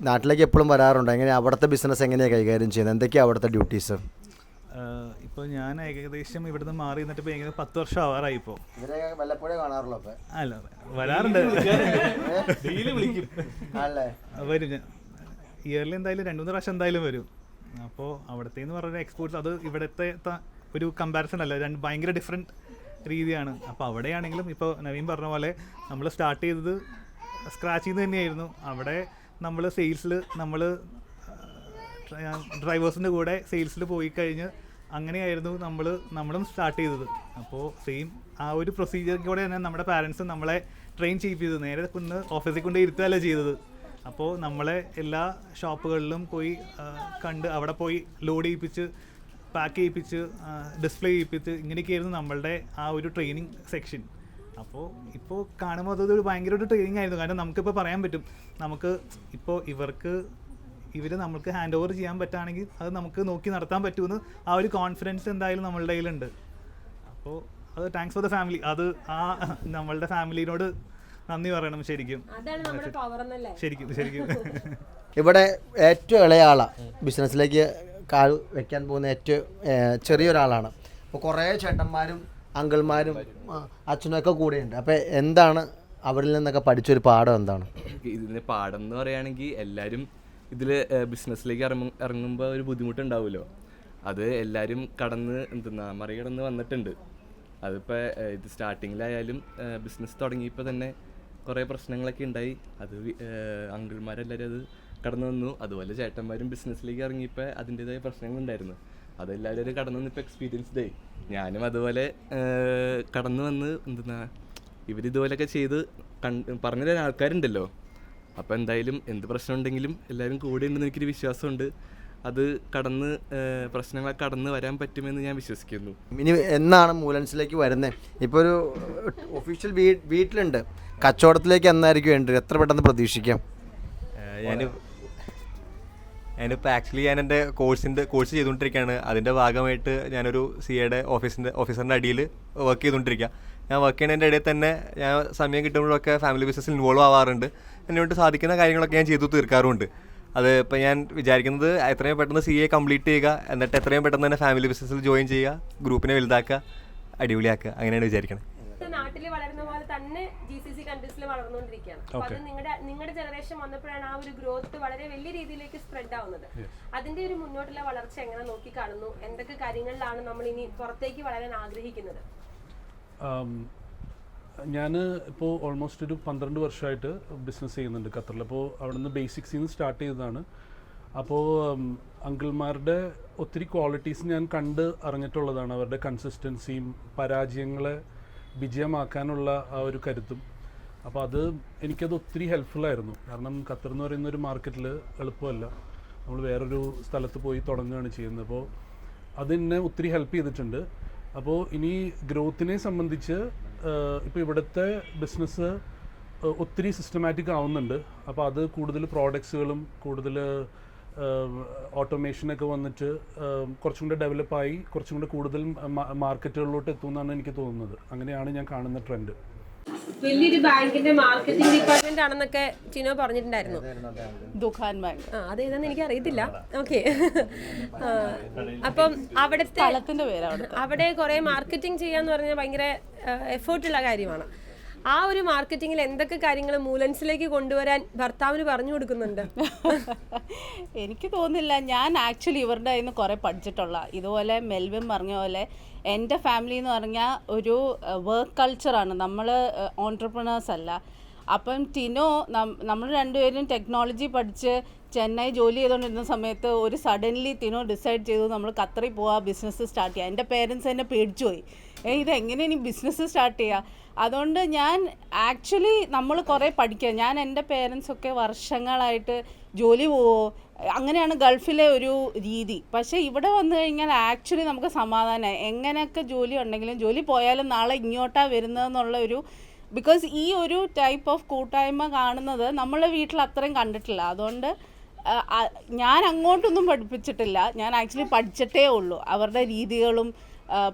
Speaker 1: നാട്ടിലേക്ക് എപ്പോഴും വരാറുണ്ടോ? എങ്ങനെയാണ് അവിടുത്തെ ബിസിനസ് എങ്ങനെയാണ് കൈകാര്യം ചെയ്യുന്നത്? എന്തൊക്കെയാണ് അവിടുത്തെ ഡ്യൂട്ടീസ്?
Speaker 18: ഇപ്പോൾ ഞാൻ ഏകദേശം ഇവിടുന്ന് മാറി നിന്നിട്ട് ഇപ്പോൾ ഏകദേശം 10 വർഷം ആവാറായി. ഇപ്പോൾ
Speaker 1: വല്ലപ്പോഴേ കാണാറുള്ളൂ.
Speaker 18: അല്ല, വരാറുണ്ട്, ഡെയിലി വിളിക്കും, വരും. ഞാൻ ഇയർലി എന്തായാലും 2-3 പ്രാവശ്യം എന്തായാലും വരും. അപ്പോൾ അവിടുത്തേന്ന് പറഞ്ഞ എക്സ്പോർട്സ് അത് ഇവിടുത്തെ ഒരു കമ്പാരിസൺ അല്ല, ഭയങ്കര ഡിഫറെൻറ്റ് രീതിയാണ്. അപ്പോൾ അവിടെയാണെങ്കിലും ഇപ്പോൾ നവീൻ പറഞ്ഞ പോലെ നമ്മൾ സ്റ്റാർട്ട് ചെയ്തത് സ്ക്രാച്ചിൽ നിന്ന് തന്നെയായിരുന്നു. അവിടെ നമ്മൾ സെയിൽസിൽ ഡ്രൈവേഴ്സിൻ്റെ കൂടെ സെയിൽസിൽ പോയി കഴിഞ്ഞ് അങ്ങനെയായിരുന്നു നമ്മളും സ്റ്റാർട്ട് ചെയ്തത്. അപ്പോൾ സെയിം ആ ഒരു പ്രൊസീജിയർ കൂടെ തന്നെ നമ്മുടെ പാരൻസ് നമ്മളെ ട്രെയിൻ ചെയ്യിപ്പിച്ചത്. നേരെ ഓഫീസിൽ കൊണ്ട് ഇരുത്തുകയല്ല ചെയ്തത്. അപ്പോൾ നമ്മളെ എല്ലാ ഷോപ്പുകളിലും പോയി കണ്ട് അവിടെ പോയി ലോഡ് ചെയ്യിപ്പിച്ച് പാക്ക് ചെയ്യിപ്പിച്ച് ഡിസ്പ്ലേ ചെയ്യിപ്പിച്ച് ഇങ്ങനെയൊക്കെയായിരുന്നു നമ്മളുടെ ആ ഒരു ട്രെയിനിങ് സെക്ഷൻ. അപ്പോൾ ഇപ്പോൾ കാണുമ്പോൾ അതൊരു ഭയങ്കര ഒരു ട്രെയിനിങ് ആയിരുന്നു. കാരണം നമുക്കിപ്പോൾ പറയാൻ പറ്റും, നമുക്ക് ഇപ്പോൾ ഇവർ നമുക്ക് ഹാൻഡ് ഓവർ ചെയ്യാൻ പറ്റുകയാണെങ്കിൽ അത് നമുക്ക് നോക്കി നടത്താൻ പറ്റുമെന്ന് ആ ഒരു കോൺഫിഡൻസ് എന്തായാലും നമ്മളുടെ കയ്യിലുണ്ട്. അപ്പോൾ അത് താങ്ക്സ് ഫോർ ദ ഫാമിലി. അത് നമ്മളുടെ ഫാമിലിനോട് നന്ദി പറയണം ശരിക്കും. ശരിക്കും
Speaker 1: ഇവിടെ ഏറ്റവും ഇളയ ആളാണ്, ബിസിനസ്സിലേക്ക് കാൽ വെക്കാൻ പോകുന്ന ഏറ്റവും ചെറിയൊരാളാണ്. അപ്പോൾ കുറേ ചേട്ടന്മാരും അങ്കിൾമാരും അച്ഛനൊക്കെ കൂടെയുണ്ട്. അപ്പോൾ എന്താണ് അവരിൽ നിന്നൊക്കെ പഠിച്ചൊരു പാഠം എന്താണ്?
Speaker 19: ഇതിൻ്റെ പാഠം എന്ന് പറയുകയാണെങ്കിൽ എല്ലാവരും ഇതിൽ ബിസിനസ്സിലേക്ക് ഇറങ്ങുമ്പോൾ ഒരു ബുദ്ധിമുട്ടുണ്ടാവുമല്ലോ, അത് എല്ലാവരും മറികടന്ന് വന്നിട്ടുണ്ട്. അതിപ്പോൾ ഇത് സ്റ്റാർട്ടിങ്ങിലായാലും ബിസിനസ് തുടങ്ങിയപ്പോൾ തന്നെ കുറേ പ്രശ്നങ്ങളൊക്കെ ഉണ്ടായി. അത് അങ്കിൾമാരെല്ലാവരും അത് കടന്നു വന്നു. അതുപോലെ ചേട്ടന്മാരും ബിസിനസ്സിലേക്ക് ഇറങ്ങിയപ്പോൾ അതിൻ്റേതായ പ്രശ്നങ്ങളുണ്ടായിരുന്നു. അതെല്ലാവരും ഒരു കടന്നു വന്നിപ്പോൾ എക്സ്പീരിയൻസ്ഡ് ആയി. ഞാനും അതുപോലെ കടന്നു വന്ന് ഇവരിതുപോലെയൊക്കെ ചെയ്ത് പറഞ്ഞു തരാൻ ആൾക്കാരുണ്ടല്ലോ. അപ്പോൾ എന്തായാലും എന്ത് പ്രശ്നം ഉണ്ടെങ്കിലും എല്ലാവരും കൂടെ ഉണ്ടെന്ന് എനിക്കൊരു വിശ്വാസമുണ്ട്. അത് പ്രശ്നങ്ങളൊക്കെ കടന്ന് വരാൻ പറ്റുമെന്ന് ഞാൻ വിശ്വസിക്കുന്നു.
Speaker 1: ഇനി എന്നാണ് മൂലൻസിലേക്ക് വരുന്നത്? ഇപ്പോൾ ഒരു ഒഫീഷ്യൽ വീട്ടിലുണ്ട്, കച്ചവടത്തിലേക്ക് എന്നായിരിക്കും എൻട്രി? എത്ര പെട്ടെന്ന് പ്രതീക്ഷിക്കാം?
Speaker 20: ഞാനിപ്പോൾ ആക്ച്വലി ഞാൻ എൻ്റെ കോഴ്സ് ചെയ്തുകൊണ്ടിരിക്കുകയാണ്. അതിൻ്റെ ഭാഗമായിട്ട് ഞാനൊരു CAയുടെ ഓഫീസറിൻ്റെ അടിയിൽ വർക്ക് ചെയ്തുകൊണ്ടിരിക്കുക. ഞാൻ വർക്ക് ചെയ്യുന്നതിൻ്റെ ഇടയിൽ തന്നെ ഞാൻ സമയം കിട്ടുമ്പോഴൊക്കെ ഫാമിലി ബിസിനസ്സിൽ ഇൻവോൾവ് ആവാറുണ്ട്. എന്നോട് സാധിക്കുന്ന കാര്യങ്ങളൊക്കെ ഞാൻ ചെയ്തു തീർക്കാറുമുണ്ട്. അത് ഇപ്പോൾ ഞാൻ വിചാരിക്കുന്നത് എത്രയും പെട്ടെന്ന് CA കംപ്ലീറ്റ് ചെയ്യുക, എന്നിട്ട് എത്രയും പെട്ടെന്ന് തന്നെ ഫാമിലി ബിസിനസ്സിൽ ജോയിൻ ചെയ്യുക, ഗ്രൂപ്പിനെ വലുതാക്കുക, അടിപൊളിയാക്കുക, അങ്ങനെയാണ് വിചാരിക്കുന്നത്.
Speaker 14: നാട്ടിൽ വളരുന്ന പോലെ തന്നെ GCC കൺട്രീസിൽ വളർന്നുകൊണ്ടിരിക്കുകയാണ്. അപ്പോൾ അത് നിങ്ങളുടെ ജനറേഷൻ വന്നപ്പോഴാണ് ആ ഒരു ഗ്രോത്ത് വളരെ വലിയ രീതിയിലേക്ക് സ്പ്രെഡ് ആവുന്നത്. അതിന്റെ ഒരു മുന്നോട്ടുള്ള വളർച്ച എങ്ങനെ നോക്കി കാണുന്നു? എന്തൊക്കെ കാര്യങ്ങളിലാണ് നമ്മൾ ഇനി പുറത്തേക്ക് വളരാൻ ആഗ്രഹിക്കുന്നത്?
Speaker 8: ഞാൻ ഇപ്പോൾ ഓൾമോസ്റ്റ് ഒരു 12 വർഷമായിട്ട് ബിസിനസ് ചെയ്യുന്നുണ്ട് ഖത്തറിൽ. അപ്പോൾ അവിടെ നിന്ന് ബേസിക്സിൽ നിന്ന് സ്റ്റാർട്ട് ചെയ്തതാണ്. അപ്പോൾ അങ്കിൾമാരുടെ ഒത്തിരി ക്വാളിറ്റീസ് ഞാൻ കണ്ട് അറിഞ്ഞിട്ടുള്ളതാണ്. അവരുടെ കൺസിസ്റ്റൻസിയും പരാജയങ്ങളെ വിജയമാക്കാനുള്ള ആ ഒരു കരുത്തും. അപ്പോൾ എനിക്കത് ഒത്തിരി ഹെൽപ്ഫുള്ളായിരുന്നു. കാരണം ഖത്തർ എന്ന് പറയുന്ന ഒരു മാർക്കറ്റിൽ എളുപ്പമല്ല. നമ്മൾ വേറൊരു സ്ഥലത്ത് പോയി തുടങ്ങുകയാണ് ചെയ്യുന്നത്. അപ്പോൾ അതെന്നെ ഒത്തിരി ഹെൽപ്പ് ചെയ്തിട്ടുണ്ട്. അപ്പോൾ ഇനി ഗ്രോത്തിനെ സംബന്ധിച്ച് ഇപ്പോൾ ഇവിടുത്തെ ബിസിനസ് ഒത്തിരി സിസ്റ്റമാറ്റിക് ആവുന്നുണ്ട്. അപ്പോൾ അത് കൂടുതൽ പ്രോഡക്ട്സുകളും കൂടുതൽ ഓട്ടോമേഷനൊക്കെ വന്നിട്ട് കുറച്ചും കൂടെ ഡെവലപ്പായി കുറച്ചും കൂടെ കൂടുതൽ മാർക്കറ്റുകളിലോട്ട് എത്തുമെന്നാണ് എനിക്ക് തോന്നുന്നത്. അങ്ങനെയാണ് ഞാൻ കാണുന്ന ട്രെൻഡ്.
Speaker 14: വലിയൊരു ബാങ്കിന്റെ മാർക്കറ്റിംഗ് ഡിപ്പാർട്ട്മെന്റ് ആണെന്നൊക്കെ ചിനോ പറഞ്ഞിട്ടുണ്ടായിരുന്നു.
Speaker 21: ദുഖാൻ ബാങ്ക്.
Speaker 14: അതേതാന്ന് എനിക്ക് അറിയത്തില്ല. ഓക്കെ. അപ്പം അവിടെ കുറെ മാർക്കറ്റിംഗ് ചെയ്യാന്ന് പറഞ്ഞാൽ ഭയങ്കര എഫേർട്ടുള്ള കാര്യമാണ്. ആ ഒരു മാർക്കറ്റിങ്ങിൽ എന്തൊക്കെ കാര്യങ്ങൾ മൂലൻസിലേക്ക് കൊണ്ടുവരാൻ ഭർത്താവിന് പറഞ്ഞു കൊടുക്കുന്നുണ്ട്?
Speaker 21: എനിക്ക് തോന്നുന്നില്ല. ഞാൻ ആക്ച്വലി ഇവരുടെ കയ്യിൽ നിന്ന് കുറേ പഠിച്ചിട്ടുള്ള. ഇതുപോലെ മെൽവിൻ പറഞ്ഞ പോലെ എൻ്റെ ഫാമിലി എന്ന് പറഞ്ഞാൽ ഒരു വർക്ക് കൾച്ചറാണ്. നമ്മൾ ഓൺട്രപ്രണേഴ്സ് അല്ല. അപ്പം ടിനോ നമ്മൾ രണ്ടുപേരും ടെക്നോളജി പഠിച്ച് ചെന്നൈ ജോലി ചെയ്തുകൊണ്ടിരുന്ന സമയത്ത് ഒരു സഡൻലി ടിനോ ഡിസൈഡ് ചെയ്തു നമ്മൾ ഖത്തറിൽ പോവാ, ബിസിനസ് സ്റ്റാർട്ട് ചെയ്യുക. എൻ്റെ പേരൻസ് എന്നെ പേടിച്ചു പോയി, ഇതെങ്ങനെ ഇനി ബിസിനസ് സ്റ്റാർട്ട് ചെയ്യുക. അതുകൊണ്ട് ഞാൻ ആക്ച്വലി നമ്മൾ കുറേ പഠിക്കുക. ഞാൻ എൻ്റെ പേരൻസൊക്കെ വർഷങ്ങളായിട്ട് ജോലി പോവോ, അങ്ങനെയാണ് ഗൾഫിലെ ഒരു രീതി. പക്ഷേ ഇവിടെ വന്നു കഴിഞ്ഞാൽ ആക്ച്വലി നമുക്ക് സമാധാനമായി. എങ്ങനെയൊക്കെ ജോലി ഉണ്ടെങ്കിലും ജോലി പോയാലും നാളെ ഇങ്ങോട്ടാണ് വരുന്നതെന്നുള്ള ഒരു, ബിക്കോസ് ഈ ഒരു ടൈപ്പ് ഓഫ് കൂട്ടായ്മ കാണുന്നത് നമ്മളെ വീട്ടിൽ അത്രയും കണ്ടിട്ടില്ല. അതുകൊണ്ട് ഞാൻ അങ്ങോട്ടൊന്നും പഠിപ്പിച്ചിട്ടില്ല. ഞാൻ ആക്ച്വലി പഠിച്ചിട്ടേ ഉള്ളൂ. അവരുടെ രീതികളും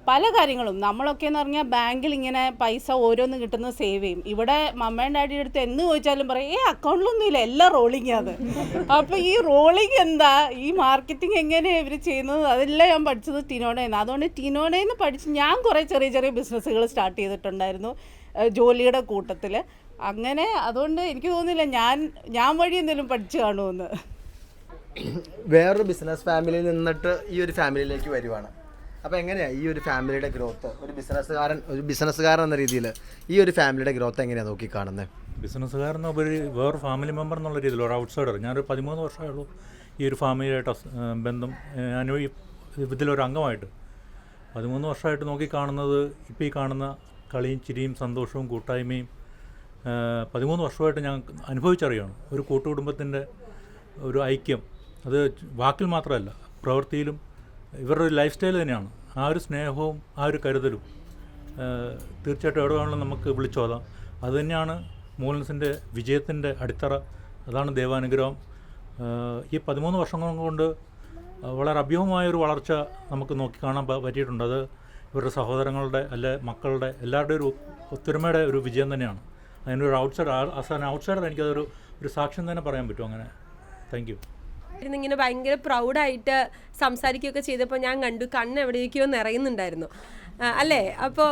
Speaker 21: പല കാര്യങ്ങളും നമ്മളൊക്കെ എന്ന് പറഞ്ഞാൽ ബാങ്കിൽ ഇങ്ങനെ പൈസ ഓരോന്ന് കിട്ടുന്നത് സേവ് ചെയ്യും. ഇവിടെ മമ്മയും ഡാഡിയുടെ അടുത്ത് എന്ന് ചോദിച്ചാലും പറയും അക്കൗണ്ടിലൊന്നുമില്ല, എല്ലാം റോളിംഗ് ആണ്. അപ്പോൾ ഈ റോളിംഗ് എന്താ, ഈ മാർക്കറ്റിംഗ് എങ്ങനെയാണ് ഇവർ ചെയ്യുന്നത്, അതെല്ലാം ഞാൻ പഠിച്ചത് ടിനോടയിൽ നിന്ന്. അതുകൊണ്ട് ടിനോടയിൽ നിന്ന് പഠിച്ച് ഞാൻ കുറേ ചെറിയ ചെറിയ ബിസിനസ്സുകൾ സ്റ്റാർട്ട് ചെയ്തിട്ടുണ്ടായിരുന്നു ജോലിയുടെ കൂട്ടത്തിൽ. അങ്ങനെ അതുകൊണ്ട് എനിക്ക് തോന്നുന്നില്ല ഞാൻ വഴി എന്തെങ്കിലും പഠിച്ചു കാണുമെന്ന്.
Speaker 1: വേറൊരു ബിസിനസ് ഫാമിലിയിൽ നിന്നിട്ട് ഈ ഒരു ഫാമിലിയിലേക്ക് വരുവാണ്. അപ്പോൾ എങ്ങനെയാണ് ഈ ഒരു ഫാമിലിയുടെ ഗ്രോത്ത്, ഒരു ബിസിനസ്സുകാരൻ എന്ന രീതിയിൽ ഈ ഒരു ഫാമിലിയുടെ ഗ്രോത്ത് എങ്ങനെയാണ് നോക്കി കാണുന്നത്?
Speaker 7: ബിസിനസ്സുകാരനുപരി വേറെ ഫാമിലി മെമ്പർ എന്നുള്ള രീതിയിൽ ഒരു ഔട്ട്സൈഡർ. ഞാനൊരു 13 വർഷമായുള്ളൂ ഈ ഒരു ഫാമിലിയായിട്ട് ബന്ധം. ഞാൻ ഇതിലൊരു അംഗമായിട്ട് 13 വർഷമായിട്ട് നോക്കി കാണുന്നത് ഇപ്പോൾ ഈ കാണുന്ന കളിയും ചിരിയും സന്തോഷവും കൂട്ടായ്മയും 13 വർഷമായിട്ട് ഞാൻ അനുഭവിച്ചറിയാണ്. ഒരു കൂട്ടുകുടുംബത്തിൻ്റെ ഒരു ഐക്യം, അത് വാക്കിൽ മാത്രമല്ല പ്രവൃത്തിയിലും ഇവരുടെ ഒരു ലൈഫ് സ്റ്റൈൽ തന്നെയാണ്. ആ ഒരു സ്നേഹവും ആ ഒരു കരുതലും തീർച്ചയായിട്ടും എവിടെ വേണമെങ്കിലും നമുക്ക് വിളിച്ചോതാം. അതുതന്നെയാണ് മൂലൻസിൻ്റെ വിജയത്തിൻ്റെ അടിത്തറ. അതാണ് ദൈവാനുഗ്രഹം. ഈ 13 വർഷം കൊണ്ട് വളരെ അഭ്യൂഹമായൊരു വളർച്ച നമുക്ക് നോക്കി കാണാൻ പറ്റിയിട്ടുണ്ട്. അത് ഇവരുടെ സഹോദരങ്ങളുടെ മക്കളുടെ എല്ലാവരുടെയും ഒരു ഒത്തൊരുമയുടെ ഒരു വിജയം തന്നെയാണ്. അതിനൊരു ഔട്ട്സൈഡർ എനിക്കതൊരു സാക്ഷ്യം തന്നെ പറയാൻ പറ്റും. അങ്ങനെ താങ്ക് യു.
Speaker 14: ഇങ്ങനെ ഭയങ്കര പ്രൗഡായിട്ട് സംസാരിക്കുകയൊക്കെ ചെയ്തപ്പോൾ ഞാൻ കണ്ടു കണ്ണ് എവിടേക്കോ നിറയുന്നുണ്ടായിരുന്നു അല്ലേ? അപ്പോൾ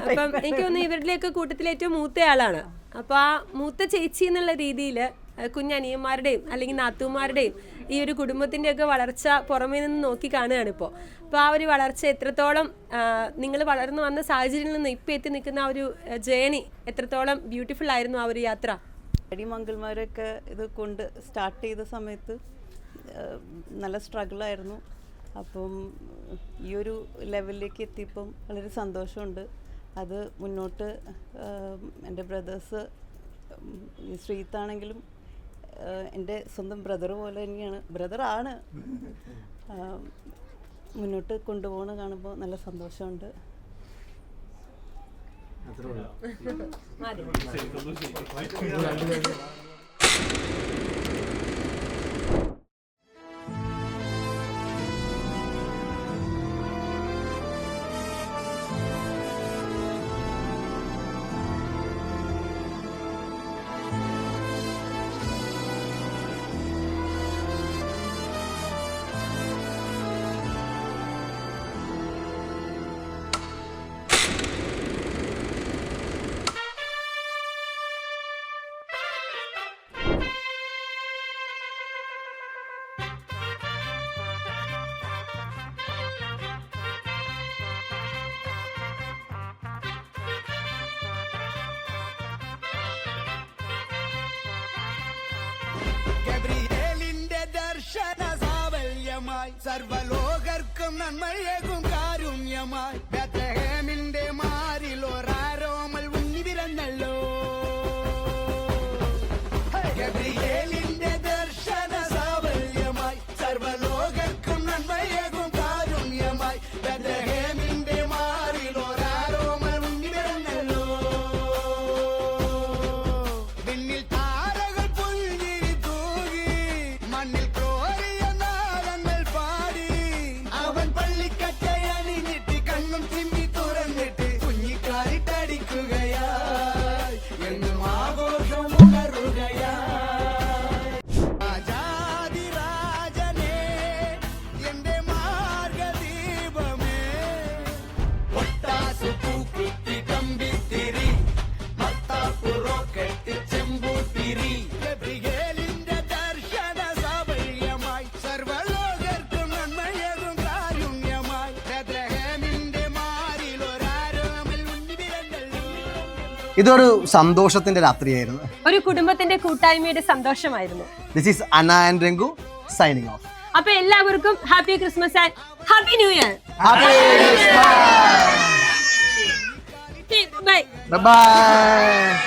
Speaker 14: അപ്പം എനിക്ക് തോന്നുന്നു ഇവരിലേക്ക് കൂട്ടത്തിലെ ഏറ്റവും മൂത്തയാളാണ്. അപ്പോൾ ആ മൂത്ത ചേച്ചി എന്നുള്ള രീതിയിൽ കുഞ്ഞനിയന്മാരുടെയും അല്ലെങ്കിൽ നാത്തൂമാരുടെയും ഈ ഒരു കുടുംബത്തിൻ്റെയൊക്കെ വളർച്ച പുറമേ നിന്ന് നോക്കി കാണുകയാണ് ഇപ്പോൾ. അപ്പോൾ ആ ഒരു വളർച്ച എത്രത്തോളം നിങ്ങൾ വളർന്നു വന്ന സാഹചര്യത്തിൽ നിന്ന് ഇപ്പോൾ എത്തി നിൽക്കുന്ന ആ ഒരു ജേണി എത്രത്തോളം ബ്യൂട്ടിഫുൾ ആയിരുന്നു ആ ഒരു യാത്ര?
Speaker 22: മംഗൾമാരൊക്കെ ഇത് കൊണ്ട് സ്റ്റാർട്ട് ചെയ്ത സമയത്ത് നല്ല സ്ട്രഗിളായിരുന്നു. അപ്പം ഈ ഒരു ലെവലിലേക്ക് എത്തിയപ്പം വളരെ സന്തോഷമുണ്ട്. അത് മുന്നോട്ട് എൻ്റെ ബ്രദേഴ്സ് ശ്രീത്താണെങ്കിലും എൻ്റെ സ്വന്തം ബ്രദർ പോലെ തന്നെയാണ്, ബ്രദറാണ്, മുന്നോട്ട് കൊണ്ടുപോകണ കാണുമ്പോൾ നല്ല സന്തോഷമുണ്ട്.
Speaker 23: ഗബ്രിയേലിന്റെ ദർശന സാവല്യമായി സർവലോകർക്കും നന്മയേകും കാരുണ്യമായി ബത്ലഹേമിന്റെ മാറിൽ ഒരാരോമൽ ഉണ്ണി പിറന്നല്ലോ. ഗബ്രിയേലിന്റെ ദർശന സാവല്യമായി സർവലോകർക്കും നന്മയേകും കാരുണ്യമായി ബത്ലഹേമിന്റെ മാറിൽ ഒരാരോമൽ ഉണ്ണി പിറന്നല്ലോ. വിണ്ണിൽ താരകൾ പുൽകിരി തൂകി മണ്ണിൽ കോരിയ നാളങ്ങൾ പാടി അവൻ പള്ളിക്കറ്റയണിഞ്ഞിട്ട് കണ്ണും ചിമ്മി തുറന്നിട്ട് കുഞ്ഞിക്കാരിട്ടടിക്കുകയായി എന്നും ആഘോഷം ഉണരുകയായി. രാജാതിരാജനേ എന്റെ മാർഗദീപമേ ഒട്ടാസു പൂക്കുത്തി കമ്പിത്തിരി മത്താപ്പു റോക്കറ്റ് ചെമ്പൂത്തിരി ഗബ്രിയേലിന്റെ ദർശന സാഫല്യമായി സർവലോകർക്കും നന്മയേകും കാരുണ്യമായി ബത്ലഹേമിന്റെ മാറിൽ ഒരാരോമൽ ഉണ്ണി പിറന്നല്ലോ.
Speaker 1: ഇതൊരു സന്തോഷത്തിന്റെ രാത്രിയായിരുന്നു.
Speaker 14: ഒരു കുടുംബത്തിന്റെ കൂട്ടായ്മയുടെ സന്തോഷമായിരുന്നു.
Speaker 1: This is Anna and Rangu signing off.
Speaker 14: അപ്പൊ എല്ലാവർക്കും happy Christmas and happy new year.
Speaker 1: Happy
Speaker 14: bye
Speaker 1: Bye bye.